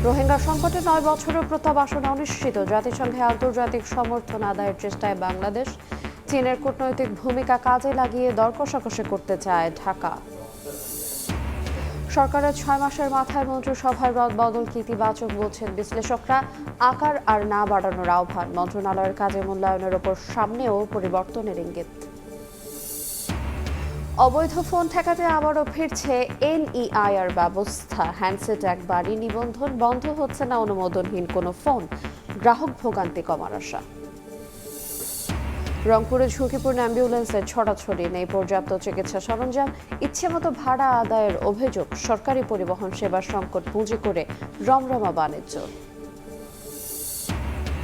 রোহিঙ্গা সংকটে 9 বছরের প্রত্যাবাসন অনিশ্চিত। জাতিসংঘে আন্তর্জাতিক সমর্থন আদায়ের চেষ্টায় বাংলাদেশ। চীনের কূটনৈতিক ভূমিকা কাজে লাগিয়ে দর কষাকষি করতে চায় ঢাকা। সরকারের 6 মাসের মাথায় মন্ত্রিসভার রদবদল ইতিবাচক বলছেন বিশ্লেষকরা। আকার আর না বাড়ানোর আহ্বান। মন্ত্রণালয়ের কাজে মূল্যায়নের ওপর সামনেও পরিবর্তনের ইঙ্গিত। অবৈধ ফোন ঠেকাতে আবারও ফিরছে এনইআইআর ব্যবস্থা। হ্যান্ডসেট একবারই নিবন্ধন, বন্ধ হচ্ছে না অনুমোদনহীন কোনো ফোন। গ্রাহক ভোগান্তি কমার আশা। রংপুরে ঝুঁকিপূর্ণ অ্যাম্বুলেন্সের ছড়াছড়ি, নেই পর্যাপ্ত চিকিৎসা সরঞ্জাম, ইচ্ছেমতো ভাড়া আদায়ের অভিযোগ। সরকারি পরিবহন সেবার সংকট পুঁজি করে রমরমা বাণিজ্য।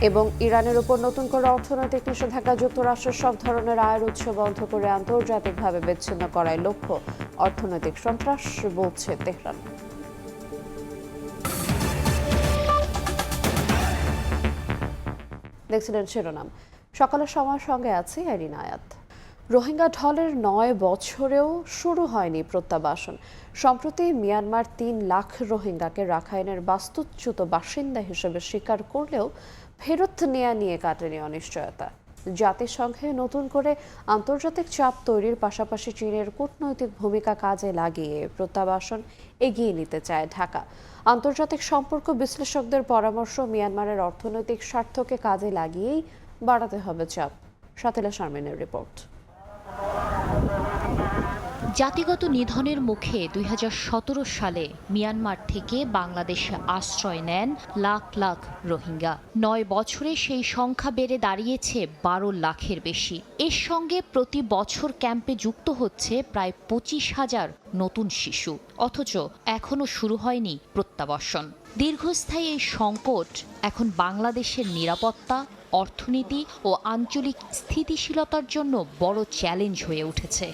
এবং ইরানের উপর নতুন করে অর্থনৈতিক নিষেধাজ্ঞা। যুক্তরাষ্ট্রের সব ধরনের আয়ের উৎস বন্ধ করে আন্তর্জাতিকভাবে বিচ্ছিন্ন করাই লক্ষ্য। অর্থনৈতিক সন্ত্রাস বলছে তেহরান। দেখছিলেন শিরোনাম। সকালের সময়ের সঙ্গে আছি এরিনা আয়াত। রোহিঙ্গা ঢলের 9 বছরেও শুরু হয়নি প্রত্যাবাসন। সম্প্রতি মিয়ানমার 3 লাখ রোহিঙ্গাকে রাখাইনের বাস্তুচ্যুত বাসিন্দা হিসেবে স্বীকার করলেও ফেরত নেওয়া নিয়ে কাটেনি অনিশ্চয়তা। জাতিসংঘে নতুন করে আন্তর্জাতিক চাপ তৈরির পাশাপাশি চীনের কূটনৈতিক ভূমিকা কাজে লাগিয়ে প্রত্যাবাসন এগিয়ে নিতে চায় ঢাকা। আন্তর্জাতিক সম্পর্ক বিশ্লেষকদের পরামর্শ, মিয়ানমারের অর্থনৈতিক স্বার্থকে কাজে লাগিয়েই বাড়াতে হবে চাপ। সাতিলা শারমিনের রিপোর্ট। জাতিগত নিধনের মুখে 2017 সালে মিয়ানমার থেকে বাংলাদেশে আশ্রয় নেন লাখ লাখ রোহিঙ্গা। 9 বছরে সেই সংখ্যা বেড়ে দাঁড়িয়েছে 12 লাখের বেশি। এর সঙ্গে প্রতি বছর ক্যাম্পে যুক্ত হচ্ছে প্রায় 25,000 নতুন শিশু। অথচ এখনও শুরু হয়নি প্রত্যাবাসন। দীর্ঘস্থায়ী এই সংকট এখন বাংলাদেশের নিরাপত্তা, অর্থনীতি ও আঞ্চলিক স্থিতিশীলতার জন্য বড় চ্যালেঞ্জ হয়ে উঠেছে।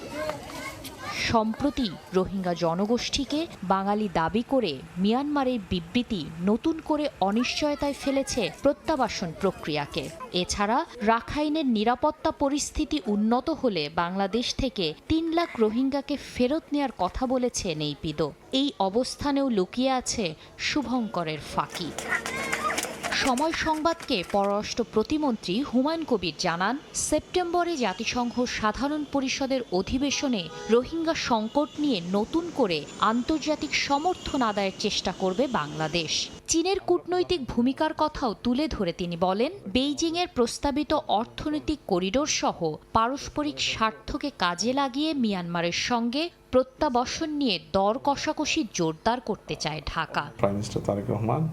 সম্প্রতি রোহিঙ্গা জনগোষ্ঠীকে বাঙালি দাবি করে মিয়ানমারের বিবৃতি নতুন করে অনিশ্চয়তায় ফেলেছে প্রত্যাবাসন প্রক্রিয়াকে। এছাড়া রাখাইনের নিরাপত্তা পরিস্থিতি উন্নত হলে বাংলাদেশ থেকে 3 লাখ রোহিঙ্গাকে ফেরত নেয়ার কথা বলেছে নেইপিদো। এই অবস্থানেও লুকিয়ে আছে শুভঙ্করের ফাঁকি। সময় সংবাদকে পররাষ্ট্র প্রতিমন্ত্রী হুমায়ুন কবির জানান, সেপ্টেম্বরে জাতিসংঘ সাধারণ পরিষদের অধিবেশনে রোহিঙ্গা সংকট নিয়ে নতুন করে আন্তর্জাতিক সমর্থন আদায়ের চেষ্টা করবে বাংলাদেশ। চীনের কূটনৈতিক ভূমিকার কথাও তুলে ধরে তিনি বলেন, বেইজিংয়ের প্রস্তাবিত অর্থনৈতিক করিডোর সহ পারস্পরিক স্বার্থকে কাজে লাগিয়ে মিয়ানমারের সঙ্গে প্রত্যাবাসন নিয়ে দর কষাকষি জোরদার করতে চায় Dhaka. Prime minister Tarique Rahman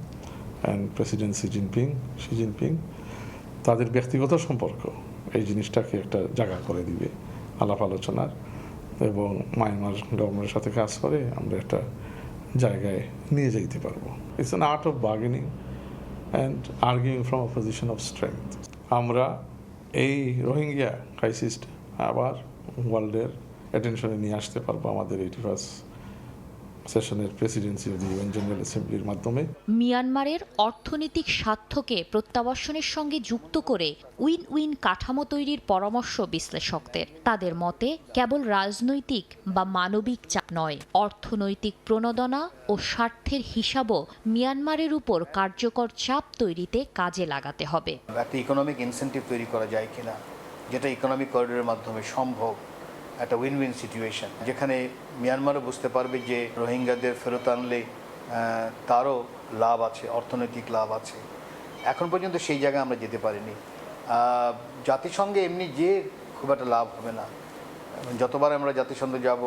and president Xi Jinping তাদের ব্যক্তিগত সম্পর্ক এই জিনিসটাকে একটা জায়গা করে দিবে আলাপ আলোচনার, এবং মায়ানমার গভর্নমেন্টের সাথে কাজ করে আমরা একটা জায়গায় নিয়ে যেতে পারবো। It's an art of bargaining and arguing from a position of strength. আমরা এই রোহিঙ্গা ক্রাইসিস আবার ওয়ার্ল্ডের অ্যাটেনশনে নিয়ে আসতে পারবো আমাদের 81st সেশনের presidency of the UN general অ্যাসেম্বলির মাধ্যমে। মিয়ানমারের অর্থনৈতিক স্বার্থকে প্রত্যাবাসনের সঙ্গে যুক্ত করে উইন উইন কাঠামো তৈরির পরামর্শ বিশ্লেষকদের। তাদের মতে কেবল রাজনৈতিক বা মানবিক চাপ নয়, অর্থনৈতিক প্রণোদনা ও স্বার্থের হিসাবও মিয়ানমারের উপর কার্যকর চাপ তৈরিতে কাজে লাগাতে হবে। একটা ইকোনমিক ইনসেন্টিভ তৈরি করা যায় কিনা, যেটা ইকোনমিক করিডোরের মাধ্যমে সম্ভব, একটা উইন উইন সিচুয়েশন, যেখানে মিয়ানমারও বুঝতে পারবে যে রোহিঙ্গাদের ফেরত আনলে তারও লাভ আছে, অর্থনৈতিক লাভ আছে। এখন পর্যন্ত সেই জায়গায় আমরা যেতে পারিনি। জাতিসংঘে এমনি যে খুব একটা লাভ হবে না, যতবার আমরা জাতিসংঘে যাব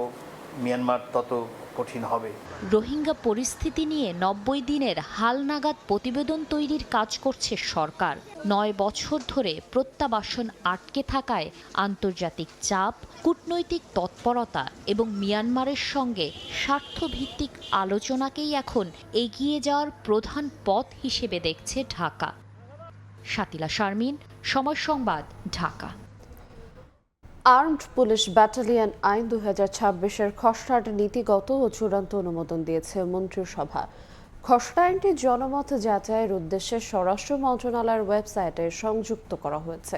মিয়ানমার তত কঠিন হবে। রোহিঙ্গা পরিস্থিতি নিয়ে 90 দিনের হালনাগাদ প্রতিবেদন তৈরির কাজ করছে সরকার। 9 বছর ধরে প্রত্যাবাসন আটকে থাকায় আন্তর্জাতিক চাপ, কূটনৈতিক তৎপরতা এবং মিয়ানমারের সঙ্গে স্বার্থভিত্তিক আলোচনাকেই এখন এগিয়ে যাওয়ার প্রধান পথ হিসেবে দেখছে ঢাকা। সাতিলা শারমিন, সময় সংবাদ, ঢাকা। আর্মড পুলিশ ব্যাটালিয়ন আইন 2026-এর খসড়ার নীতিগত ও চূড়ান্ত অনুমোদন দিয়েছে মন্ত্রিসভা। খসড়া আইনটি জনমত যাচাইয়ের উদ্দেশ্যে স্বরাষ্ট্র মন্ত্রণালয়ের ওয়েবসাইটে সংযুক্ত করা হয়েছে।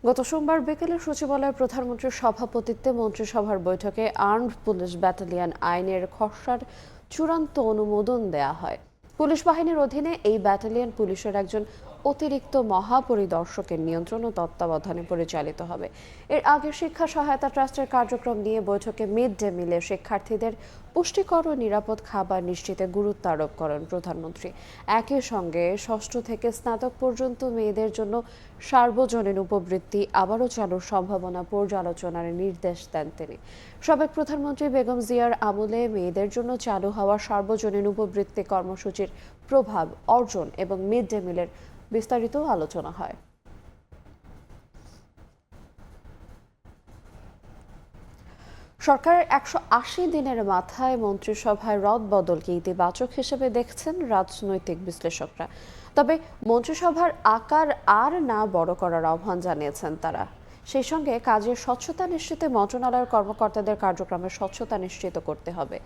গত সোমবার বিকেলে সচিবালয়ের প্রধানমন্ত্রীর সভাপতিত্বে মন্ত্রিসভার বৈঠকে আর্মড পুলিশ ব্যাটালিয়ন আইনের খসড়ার চূড়ান্ত অনুমোদন দেয়া হয়। পুলিশ বাহিনীর অধীনে এই ব্যাটালিয়ন পুলিশের একজন অতিরিক্ত মহাপরিদর্শকের নিয়ন্ত্রণ ও তত্ত্বাবধানে পরিচালিত হবে। এর আগে শিক্ষা সহায়তা ট্রাস্টের কার্যক্রম নিয়ে বৈঠকে মিড ডে মিলে শিক্ষার্থীদের পুষ্টিকর ও নিরাপদ খাবার নিশ্চিতে গুরুত্ব আরোপ করেন প্রধানমন্ত্রী। একই সঙ্গে ষষ্ঠ থেকে স্নাতক পর্যন্ত মেয়েদের জন্য সার্বজনীন উপবৃত্তি আবারও চালুর সম্ভাবনা পর্যালোচনার নির্দেশ দেন তিনি। সাবেক প্রধানমন্ত্রী বেগম জিয়ার আমলে মেয়েদের জন্য চালু হওয়া সার্বজনীন উপবৃত্তি কর্মসূচির প্রভাব, অর্জন এবং মিড ডে মিলের বিস্তারিত আলোচনা হয়। সরকারের 180 দিনের মাথায় মন্ত্রিসভায় রদবদলকে ইতিবাচক হিসেবে দেখছেন রাজনৈতিক বিশ্লেষকরা। তবে মন্ত্রিসভার আকার আর না বড় করার আহ্বান জানিয়েছেন তারা। সেই সঙ্গে কাজের স্বচ্ছতা নিশ্চিতে মন্ত্রণালয়ের কর্মকর্তাদের কার্যক্রমের স্বচ্ছতা নিশ্চিত করতে হবে।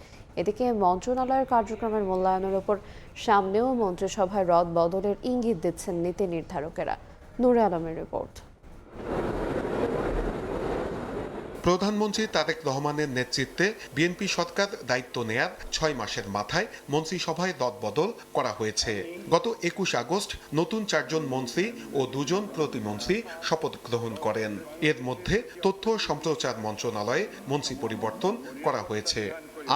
এদিকে মন্ত্রণালয়ের কার্যক্রমের মূল্যায়নের ওপর সামনেও মন্ত্রিসভায় রদবদলের ইঙ্গিত দিচ্ছেন নীতি নির্ধারকেরা। নূরে আলমের রিপোর্ট। প্রধানমন্ত্রী তারেক রহমানের নেতৃত্বে বিএনপি সরকার দায়িত্ব নেয়ার 6 মাসের মাথায় মন্ত্রিসভায় দলবদল করা হয়েছে। গত 21 আগস্ট নতুন 4 জন মন্ত্রী ও 2 জন প্রতিমন্ত্রী শপথ গ্রহণ করেন। এর মধ্যে তথ্য সম্প্রচার মন্ত্রণালয়ে মন্ত্রী পরিবর্তন করা হয়েছে।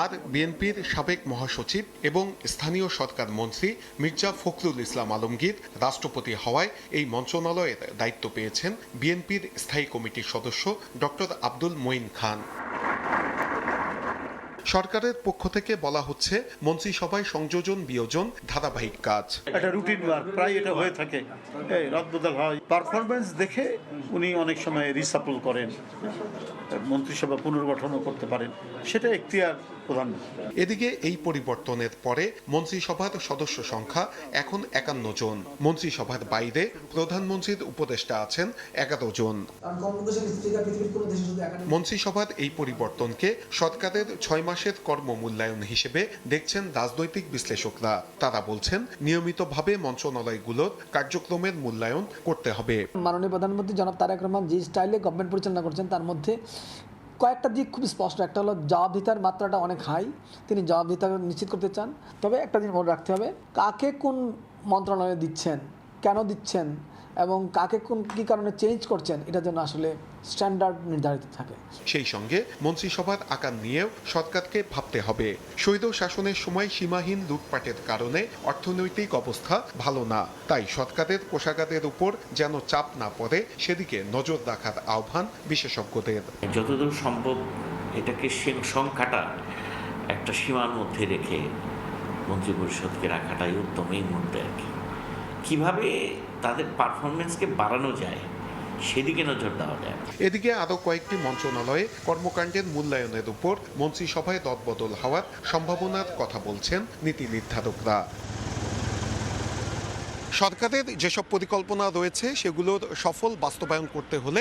আর বিএনপির সাবেক মহাসচিব এবং স্থানীয় সরকার মন্ত্রী মির্জা ফখরুল ইসলাম আলমগীর রাষ্ট্রপতি হওয়ায় এই মন্ত্রণালয়ের দায়িত্ব পেয়েছেন বিএনপির স্থায়ী কমিটির সদস্য ডক্টর আব্দুল মঈন খান। সরকারের পক্ষ থেকে বলা হচ্ছে মন্ত্রিসভায় সংযোজন বিয়োজন ধারাবাহিক কাজ। একটা রুটিন ওয়ার্ক, প্রায় এটা হয়ে থাকে, রদবদল হয়। পারফরমেন্স দেখে উনি অনেক সময় রিসাপল করেন, মন্ত্রিসভা পুনর্গঠনও করতে পারেন, সেটা এখতিয়ার প্রধান। এদিকে এই পরিবর্তনের পরে মন্ত্রিসভার সদস্য সংখ্যা এখন 51 জন। মন্ত্রিসভার বাইরে প্রধানমন্ত্রীর উপদেষ্টা আছেন 11 জন। মন্ত্রিসভার এই পরিবর্তনকে সরকারের 6 মাসের কর্ম মূল্যায়ন হিসেবে দেখছেন রাজনৈতিক বিশ্লেষকরা। তারা বলছেন নিয়মিতভাবে মন্ত্রণালয়গুলোর কার্যক্রমের মূল্যায়ন করতে হবে। মাননীয় প্রধানমন্ত্রী জনাব তারেক রহমান যে স্টাইলে গভর্নমেন্ট পরিচালনা করছেন তার মধ্যে কয়েকটা দিক খুব স্পষ্ট। একটা হলো জবাবদিহিতার মাত্রাটা অনেক হাই, তিনি জবাবদিহিতা নিশ্চিত করতে চান। তবে একটা জিনিস মনে রাখতে হবে, কাকে কোন মন্ত্রণালয়ে দিচ্ছেন, কেন দিচ্ছেন এবং কাকে কোন কী কারণে চেঞ্জ করছেন, এটার জন্য আসলে স্ট্যান্ডার্ড নির্ধারিত থাকে। সেই সঙ্গে মন্ত্রিসভার আকার নিয়েও সরকারকে ভাবতে হবে। স্বৈর শাসনের সময় সীমাহীন লুটপাটের কারণে অর্থনৈতিক অবস্থা ভালো না, তাই সরকারের কোষাগারের উপর যেন চাপ না পড়ে সেদিকে নজর রাখার আহ্বান বিশেষজ্ঞদের। যতদূর সম্ভব এটাকে সংখ্যাটা একটা সীমার মধ্যে রেখে মন্ত্রিপরিষদকে রাখাটাই উত্তম। এই মুহূর্তে আর কি কীভাবে তাদের পারফরমেন্সকে বাড়ানো যায় সেদিকে নজর দেওয়া যায়। এদিকে আরও কয়েকটি মন্ত্রণালয়ে কর্মকাণ্ডের মূল্যায়নের উপর মন্ত্রিসভায় রদবদল হওয়ার সম্ভাবনার কথা বলছেন নীতি নির্ধারকরা। সরকারের যেসব পরিকল্পনা রয়েছে সেগুলোর সফল বাস্তবায়ন করতে হলে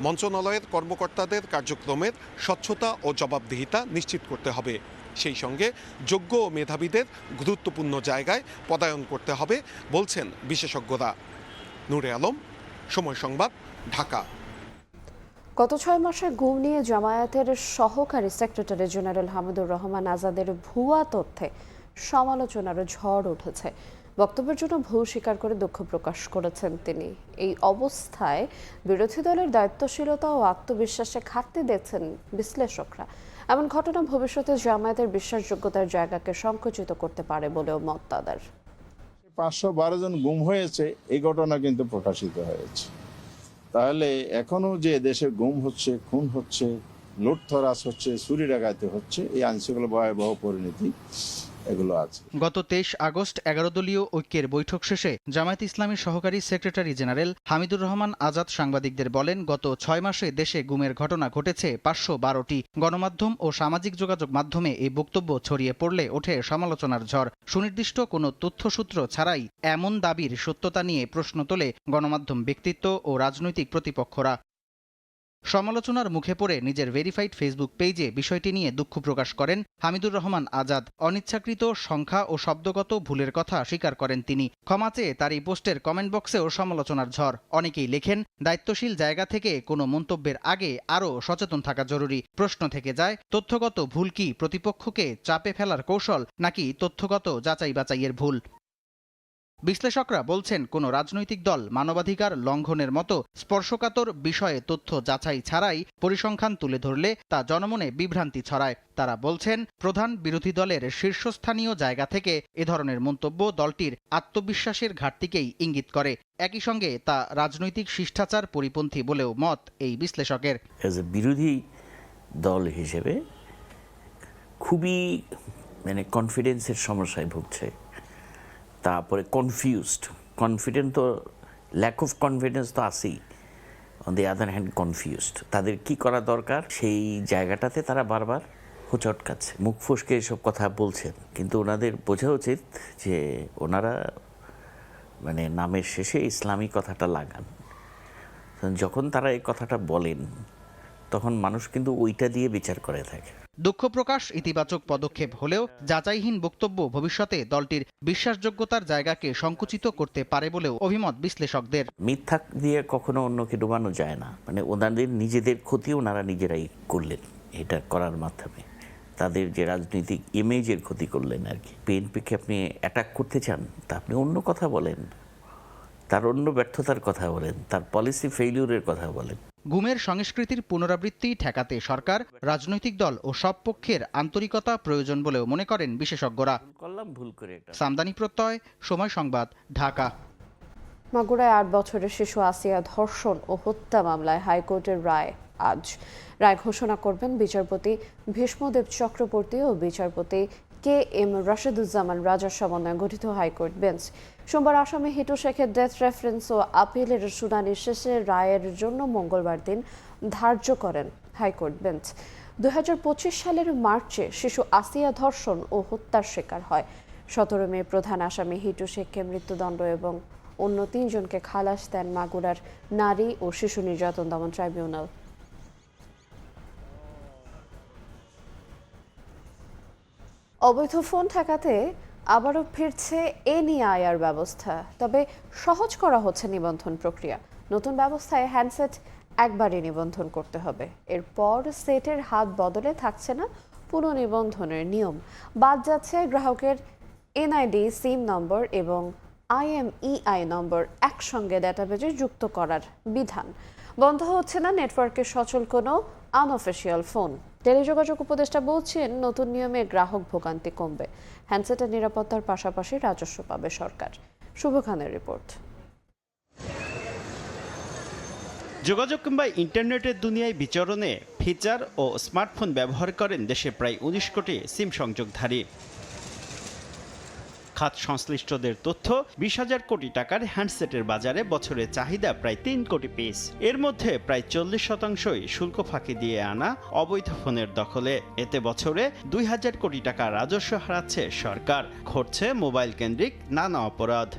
মন্ত্রণালয়ের কর্মকর্তাদের কার্যক্রমের স্বচ্ছতা ও জবাবদিহিতা নিশ্চিত করতে হবে। সেই সঙ্গে যোগ্য ও মেধাবীদের গুরুত্বপূর্ণ জায়গায় পদায়ন করতে হবে বলছেন বিশেষজ্ঞরা। নূরে আলম, সময় সংবাদ, ঢাকা। গত 6 মাসে গুম নিয়ে জামায়াতের সহকারী সেক্রেটারি জেনারেল হামিদুর রহমান আজাদের ভুয়া তথ্যে সমালোচনার ঝড় উঠেছে। বক্তব্যের জন্য ভুল স্বীকার করে দুঃখ প্রকাশ করেছেন তিনি। এই অবস্থায় বিরোধী দলের দায়িত্বশীলতা ও আত্মবিশ্বাসে ঘাটতি দেখছেন বিশ্লেষকরা। এমন ঘটনা ভবিষ্যতে জামায়াতের বিশ্বাসযোগ্যতার জায়গাকে সংকুচিত করতে পারে বলেও মত তাদের। 512 জন গুম হয়েছে, এই ঘটনা কিন্তু প্রকাশিত হয়েছে। তাহলে এখনো যে দেশে গুম হচ্ছে, খুন হচ্ছে, লুটতরাজ হচ্ছে, চুরি ডাকাতি হচ্ছে, এই আইনশৃঙ্খলা ভয়াবহ পরিণতি এগুলো আছে। গত 23 আগস্ট 11 দলীয় ঐক্যের বৈঠক শেষে জামায়াত ইসলামীর সহকারী সেক্রেটারি জেনারেল হামিদুর রহমান আজাদ সাংবাদিকদের বলেন, গত 6 মাসে দেশে গুমের ঘটনা ঘটেছে 512টি। গণমাধ্যম ও সামাজিক যোগাযোগ মাধ্যমে এই বক্তব্য ছড়িয়ে পড়লে ওঠে সমালোচনার ঝড়। সুনির্দিষ্ট কোনো তথ্যসূত্র ছাড়াই এমন দাবির সত্যতা নিয়ে প্রশ্ন তোলে গণমাধ্যম ব্যক্তিত্ব ও রাজনৈতিক প্রতিপক্ষরা। সমালোচনার মুখে পড়ে নিজের ভেরিফাইড ফেসবুক পেজে বিষয়টি নিয়ে দুঃখ প্রকাশ করেন হামিদুর রহমান আজাদ। অনিচ্ছাকৃত সংখ্যা ও শব্দগত ভুলের কথা স্বীকার করেন তিনি। ক্ষমা চেয়ে তার এই পোস্টের কমেন্ট বক্সেও সমালোচনার ঝড়। অনেকেই লেখেন, দায়িত্বশীল জায়গা থেকে কোনো মন্তব্যের আগে আরও সচেতন থাকা জরুরি। প্রশ্ন থেকে যায়, তথ্যগত ভুল কি প্রতিপক্ষকে চাপে ফেলার কৌশল নাকি তথ্যগত যাচাই বাছাইয়ের ভুল? বিশ্লেষকরা বলছেন কোনো রাজনৈতিক দল মানবাধিকার লঙ্ঘনের মতো স্পর্শকাতর বিষয়ে তথ্য যাচাই ছাড়াই পরিসংখ্যান তুলে ধরলে তা জনমনে বিভ্রান্তি ছড়ায়। তারা বলছেন প্রধান বিরোধী দলের শীর্ষস্থানীয় জায়গা থেকে এ ধরনের মন্তব্য দলটির আত্মবিশ্বাসের ঘাটতিকেই ইঙ্গিত করে। একই সঙ্গে তা রাজনৈতিক শিষ্টাচার পরিপন্থী বলেও মত এই বিশ্লেষকের। এজ এ বিরোধী দল হিসেবে খুবই কনফিডেন্সের সমস্যায় ভুগছে, তারপরে কনফিডেন্ট তো ল্যাক অফ কনফিডেন্স তো আছেই, on the other hand confused. তাদের কি করা দরকার সেই জায়গাটাতে তারা বারবার হোঁচটকাচ্ছে, মুখ ফসকে এসব কথা বলছেন, কিন্তু ওনাদের বোঝা উচিত যে ওনারা নামের শেষে ইসলামী কথাটা লাগান। যখন তারা এই কথাটা বলেন তখন মানুষ কিন্তু ওইটা দিয়ে বিচার করে থাকে। দুঃখ প্রকাশ ইতিবাচক পদক্ষেপ হলেও যাচাইহীন বক্তব্য ভবিষ্যতে দলটির বিশ্বাসযোগ্যতার জায়গাকে সংকুচিত করতে পারে বলেও অভিমত বিশ্লেষকদের। মিথ্যা দিয়ে কখনো অন্যকে ডুবানো যায় না, ওনাদের নিজেদের ক্ষতি ওনারা নিজেরাই করলেন এটা করার মাধ্যমে, তাদের যে রাজনৈতিক ইমেজের ক্ষতি করলেন আর কি। বিএনপিকে আপনি অ্যাটাক করতে চান তা আপনি অন্য কথা বলেন, তার অন্য ব্যর্থতার কথা বলেন, তার পলিসি ফেইলিউরের কথা বলেন। গুমের সংস্কৃতির পুনরাবৃত্তি ঠেকাতে সরকার, রাজনৈতিক দল ও সব পক্ষের আন্তরিকতা প্রয়োজন বলেও মনে করেন বিশেষজ্ঞরা। সামদানি প্রত্যয়, সময় সংবাদ, ঢাকা। মাগুরায় 8 বছরের শিশু আসিয়া ধর্ষণ ও হত্যা মামলায় হাইকোর্টের রায় আজ। রায় ঘোষণা করবেন বিচারপতি ভীষ্মদেব চক্রবর্তী ও বিচারপতি KM রাশেদুজ্জামান রাজার সমন্বয়ে গঠিত হাইকোর্ট বেঞ্চ সোমবার আসামি হিটু শেখের ডেথ রেফারেন্স ও আপিলের শুনানি শেষে রায়ের জন্য মঙ্গলবার দিন ধার্য করেন হাইকোর্ট বেঞ্চ। 2025 সালের মার্চে শিশু আসিয়া ধর্ষণ ও হত্যার শিকার হয়। 17 মে প্রধান আসামি হিটু শেখকে মৃত্যুদণ্ড এবং অন্য 3 জনকে খালাস দেন মাগুরার নারী ও শিশু নির্যাতন দমন ট্রাইব্যুনাল। অবৈধ ফোন ঠেকাতে আবারও ফিরছে এনআইআর ব্যবস্থা, তবে সহজ করা হচ্ছে নিবন্ধন প্রক্রিয়া। নতুন ব্যবস্থায় হ্যান্ডসেট একবারই নিবন্ধন করতে হবে, এরপর সেটের হাত বদলে থাকছে না পুনঃনিবন্ধনের নিয়ম। বাদ যাচ্ছে গ্রাহকের এনআইডি, সিম নম্বর এবং IMEI নম্বর একসঙ্গে ডেটাবেজে যুক্ত করার বিধান। বন্ধ হচ্ছে না নেটওয়ার্কে সচল কোনো আনঅফিসিয়াল ফোন। টেলিযোগাযোগ উপদেষ্টা বলছেন নতুন নিয়মে গ্রাহক ভোগান্তি কমবে, হ্যান্ডসেটের নিরাপত্তার পাশাপাশি রাজস্ব পাবে সরকার। শুভ খানের রিপোর্ট। যোগাযোগ কিংবা ইন্টারনেটের দুনিয়ায় বিচরণে ফিচার ও স্মার্টফোন ব্যবহার করেন দেশে প্রায় 19 কোটি সিম সংযোগধারী। খাত সংশ্লিষ্টদের তথ্য 20,000 কোটি টাকার হ্যান্ডসেটের বাজারে বছরে চাহিদা প্রায় 3 কোটি পিস। এর মধ্যে প্রায় 40%ই শুল্ক ফাঁকি দিয়ে আনা অবৈধ ফোনের দখলে। এতে বছরে 2,000 কোটি টাকা রাজস্ব হারাচ্ছে সরকার। ঘটছে মোবাইল কেন্দ্রিক নানা অপরাধ।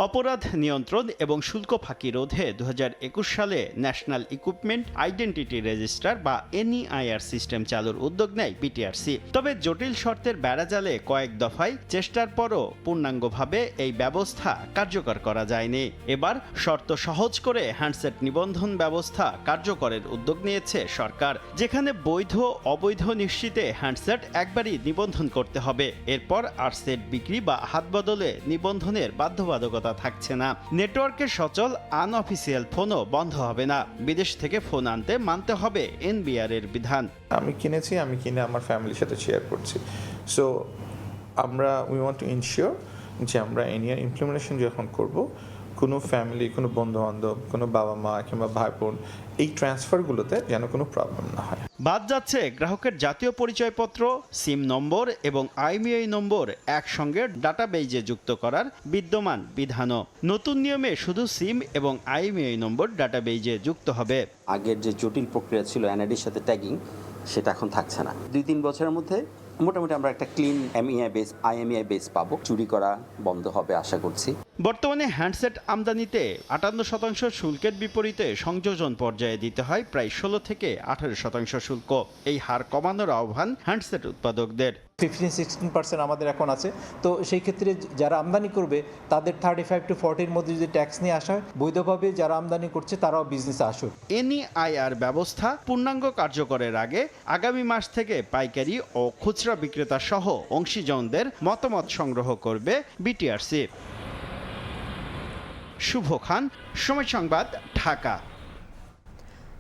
অপরাধ নিয়ন্ত্রণ এবং শুল্ক ফাঁকি রোধে 2021 সালে ন্যাশনাল ইকুইপমেন্ট আইডেন্টিটি রেজিস্টার বা NEIR সিস্টেম চালুর উদ্যোগ নেয় বিটিআরসি। তবে জটিল শর্তের বেড়াজালে কয়েক দফায় চেষ্টার পরও পূর্ণাঙ্গভাবে এই ব্যবস্থা কার্যকর করা যায়নি। এবার শর্ত সহজ করে হ্যান্ডসেট নিবন্ধন ব্যবস্থা কার্যকরের উদ্যোগ নিয়েছে সরকার, যেখানে বৈধ অবৈধ নিশ্চিতে হ্যান্ডসেট একবারই নিবন্ধন করতে হবে। এরপর আর সেট বিক্রি বা হাত বদলে নিবন্ধনের বাধ্যবাধকতা থাকছে না। নেটওয়ার্কের সচল আনঅফিসিয়াল ফোনও বন্ধ হবে না। বিদেশ থেকে ফোন আনতে মানতে হবে NBR এর বিধান। আমি কিনে আমার ফ্যামিলির সাথে শেয়ার করছি। So we want to ensure যে আমরা NEIR ইমপ্লিমেন্টেশন যখন করব, কোনো ফ্যামিলি, কোনো বন্ধু বান্ধব, কোনো বাবা মা কিংবা ভাই বোন, এই ট্রান্সফারগুলোতে যেন কোনো প্রবলেম না হয়। বাদ যাচ্ছে গ্রাহকের জাতীয় পরিচয়পত্র, সিম নম্বর এবং IMEI নম্বর একসঙ্গে ডাটাবেজে যুক্ত করার বিদ্যমান বিধানও। নতুন নিয়মে শুধু সিম এবং IMEI নম্বর ডাটাবেজে যুক্ত হবে। আগের যে জটিল প্রক্রিয়া ছিল NIDর সাথে ট্যাগিং, সেটা এখন থাকছে না। 2-3 বছরের মধ্যে মোটামুটি আমরা একটা ক্লিন IMEI বেস পাবো। চুরি করা বন্ধ হবে আশা করছি। বর্তমানে হ্যান্ডসেট আমদানিতে 58% শুল্কের বিপরীতে সংযোজন পর্যায়ে দিতে হয় প্রায় 16 থেকে 18% শুল্ক। এই হার কমানোর আহ্বান হ্যান্ডসেট উৎপাদকদের। 15-16% আমাদের এখন আছে। তো সেই ক্ষেত্রে যারা আমদানি করবে তাদের 35 to 40-র মধ্যে যদি ট্যাক্স নিয়ে আসা হয়, বৈধভাবে যারা আমদানি করছে তারাও বিজনেসে আসুক। এনইআইআর ব্যবস্থা পূর্ণাঙ্গ কার্যকরের আগে আগামী মাস থেকে পাইকারি ও খুচরা বিক্রেতা সহ অংশীজনদের মতামত সংগ্রহ করবে বিটিআরসি। শুভ খান, সময় সংবাদ, ঢাকা।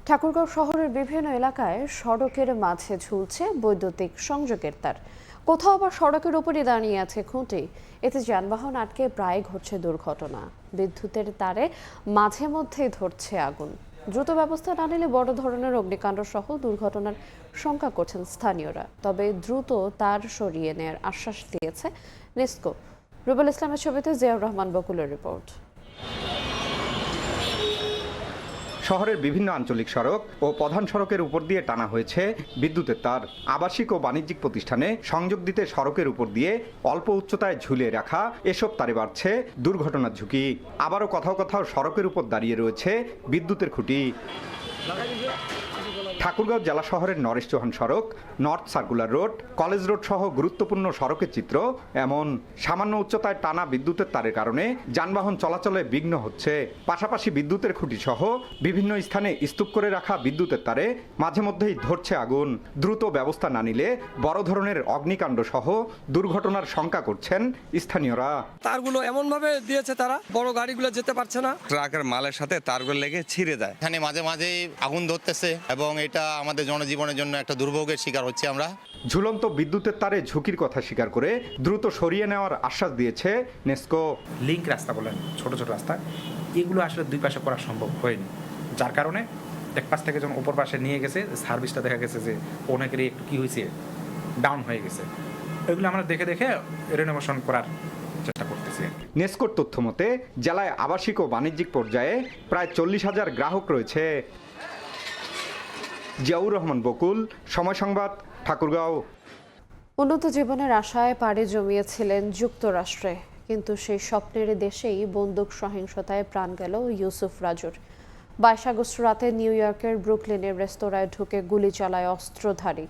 ঠাকুরগাঁও শহরের বিভিন্ন এলাকায় সড়কের মাঝে ঝুলছে বৈদ্যুতিক সংযোগের তার, কোথাও আবার সড়কের উপরই দাঁড়িয়ে আছে খুঁটি। এতে যানবাহন আটকে প্রায় ঘটছে দুর্ঘটনা। বিদ্যুতের তারে মাঝে মধ্যেই ধরছে আগুন। দ্রুত ব্যবস্থা না নিলে বড় ধরনের অগ্নিকাণ্ড সহ দুর্ঘটনার শঙ্কা করছেন স্থানীয়রা। তবে দ্রুত তার সরিয়ে নেয়ার আশ্বাস দিয়েছে নেসকো। রুবেল ইসলামের ছবিতে জিয়াউর রহমান বকুলের রিপোর্ট। শহরের বিভিন্ন আঞ্চলিক সড়ক ও প্রধান সড়কের উপর দিয়ে টানা হয়েছে বিদ্যুতের তার। আবাসিক ও বাণিজ্যিক প্রতিষ্ঠানে সংযোগ দিতে সড়কের উপর দিয়ে অল্প উচ্চতায় ঝুলিয়ে রাখা এসব তারে বাড়ছে দুর্ঘটনার ঝুঁকি। আবারও কোথাও কোথাও সড়কের উপর দাঁড়িয়ে রয়েছে বিদ্যুতের খুঁটি। ঠাকুরগাঁও জেলা শহরের নরেশ চৌহান সড়ক, north circular road, college road সহ গুরুত্বপূর্ণ সড়কের চিত্র এমন। সামান্য উচ্চতায় টানা বিদ্যুতের তারের কারণে যানবাহন চলাচলে বিঘ্ন হচ্ছে। পাশাপাশি বিদ্যুতের খুঁটি সহ বিভিন্ন স্থানে স্তূপ করে রাখা বিদ্যুতের তারে মাঝে মধ্যেই ধরছে আগুন। দ্রুত ব্যবস্থা না নিলে বড় ধরনের অগ্নিকাণ্ড সহ দুর্ঘটনার শঙ্কা করছেন স্থানীয়রা। তারগুলো এমন ভাবে দিয়েছে তারা, বড় গাড়িগুলো যেতে পারছে না। ট্রাকের মালের সাথে তারগুলো লেগে ছিঁড়ে যায়। এখানে মাঝে মাঝে আগুন ধরতেছে এবং এটা আমাদের জনজীবনের জন্য একটা দুর্ভোগের শিকার হচ্ছে আমরা। ঝুলন্ত বিদ্যুতের তারে ঝুঁকির কথা স্বীকার করে দ্রুত সরিয়ে নেওয়ার আশ্বাস দিয়েছে নেসকো। লিংক রাস্তা বলেন, ছোট ছোট রাস্তা, এগুলো আসলে দুই পাশে করা সম্ভব হয়নি, যার কারণে এক পাশ থেকে যখন উপর পাশে নিয়ে গেছে সার্ভিসটা দেখা গেছে যে অনেকেরই একটু কি হয়েছে, ডাউন হয়ে গেছে। এগুলো আমরা দেখে দেখে রেনোভেশন করার চেষ্টা করতেছি। নেসকোর তথ্য মতে জেলায় আবাসিক ও বাণিজ্যিক পর্যায়ে প্রায় 40,000 গ্রাহক রয়েছে। জিয়াউর রহমান বকুল, সময় সংবাদ, ঠাকুরগাঁও। উন্নত জীবনের আশায় পাড়ি জমিয়েছিলেন যুক্তরাষ্ট্রে, কিন্তু সেই স্বপ্নের দেশেই বন্দুক সহিংসতায় প্রাণ গেল ইউসুফ রাজুর। 22 আগস্ট রাতে নিউ ইয়র্কের ব্রুকলিনের রেস্তোরাঁয় ঢুকে গুলি চালায় অস্ত্রধারী।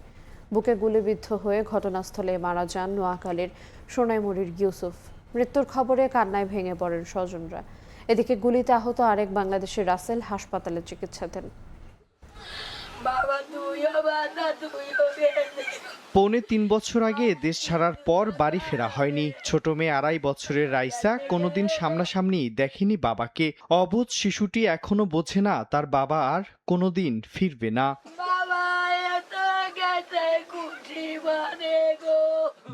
বুকে গুলিবিদ্ধ হয়ে ঘটনাস্থলে মারা যান নোয়াখালীর সোনাইমুড়ির ইউসুফ। মৃত্যুর খবরে কান্নায় ভেঙে পড়েন স্বজনরা। এদিকে গুলিতে আহত আরেক বাংলাদেশি রাসেল হাসপাতালে চিকিৎসাধীন। পৌনে 3 বছর আগে দেশ ছাড়ার পর বাড়ি ফেরা হয়নি। ছোট মেয়ে 2.5 বছরের রাইসা কোনোদিন সামনাসামনি দেখেনি বাবাকে। অবুঝ শিশুটি এখনো বোঝে না তার বাবা আর কোনোদিন ফিরবে না।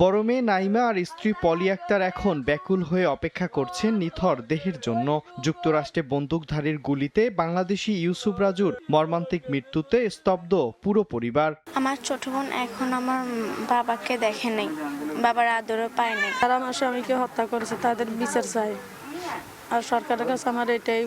বড় মেয়ে নাইমা আর স্ত্রী পলি আক্তার এখন ব্যাকুল হয়ে অপেক্ষা করছেন নিথর দেহের জন্য। যুক্তরাষ্ট্রে বন্দুকধারীর গুলিতে বাংলাদেশি ইউসুফ রাজুর মর্মান্তিক মৃত্যুতে স্তব্ধ পুরো পরিবার। আমার ছোট বোন এখন আমার বাবাকে দেখে নাই, বাবার আদরও পায় নাই। তারা আমার স্বামীকে হত্যা করেছে, তাদের বিচার চাই। আর সরকারের কাছে আমার এটাই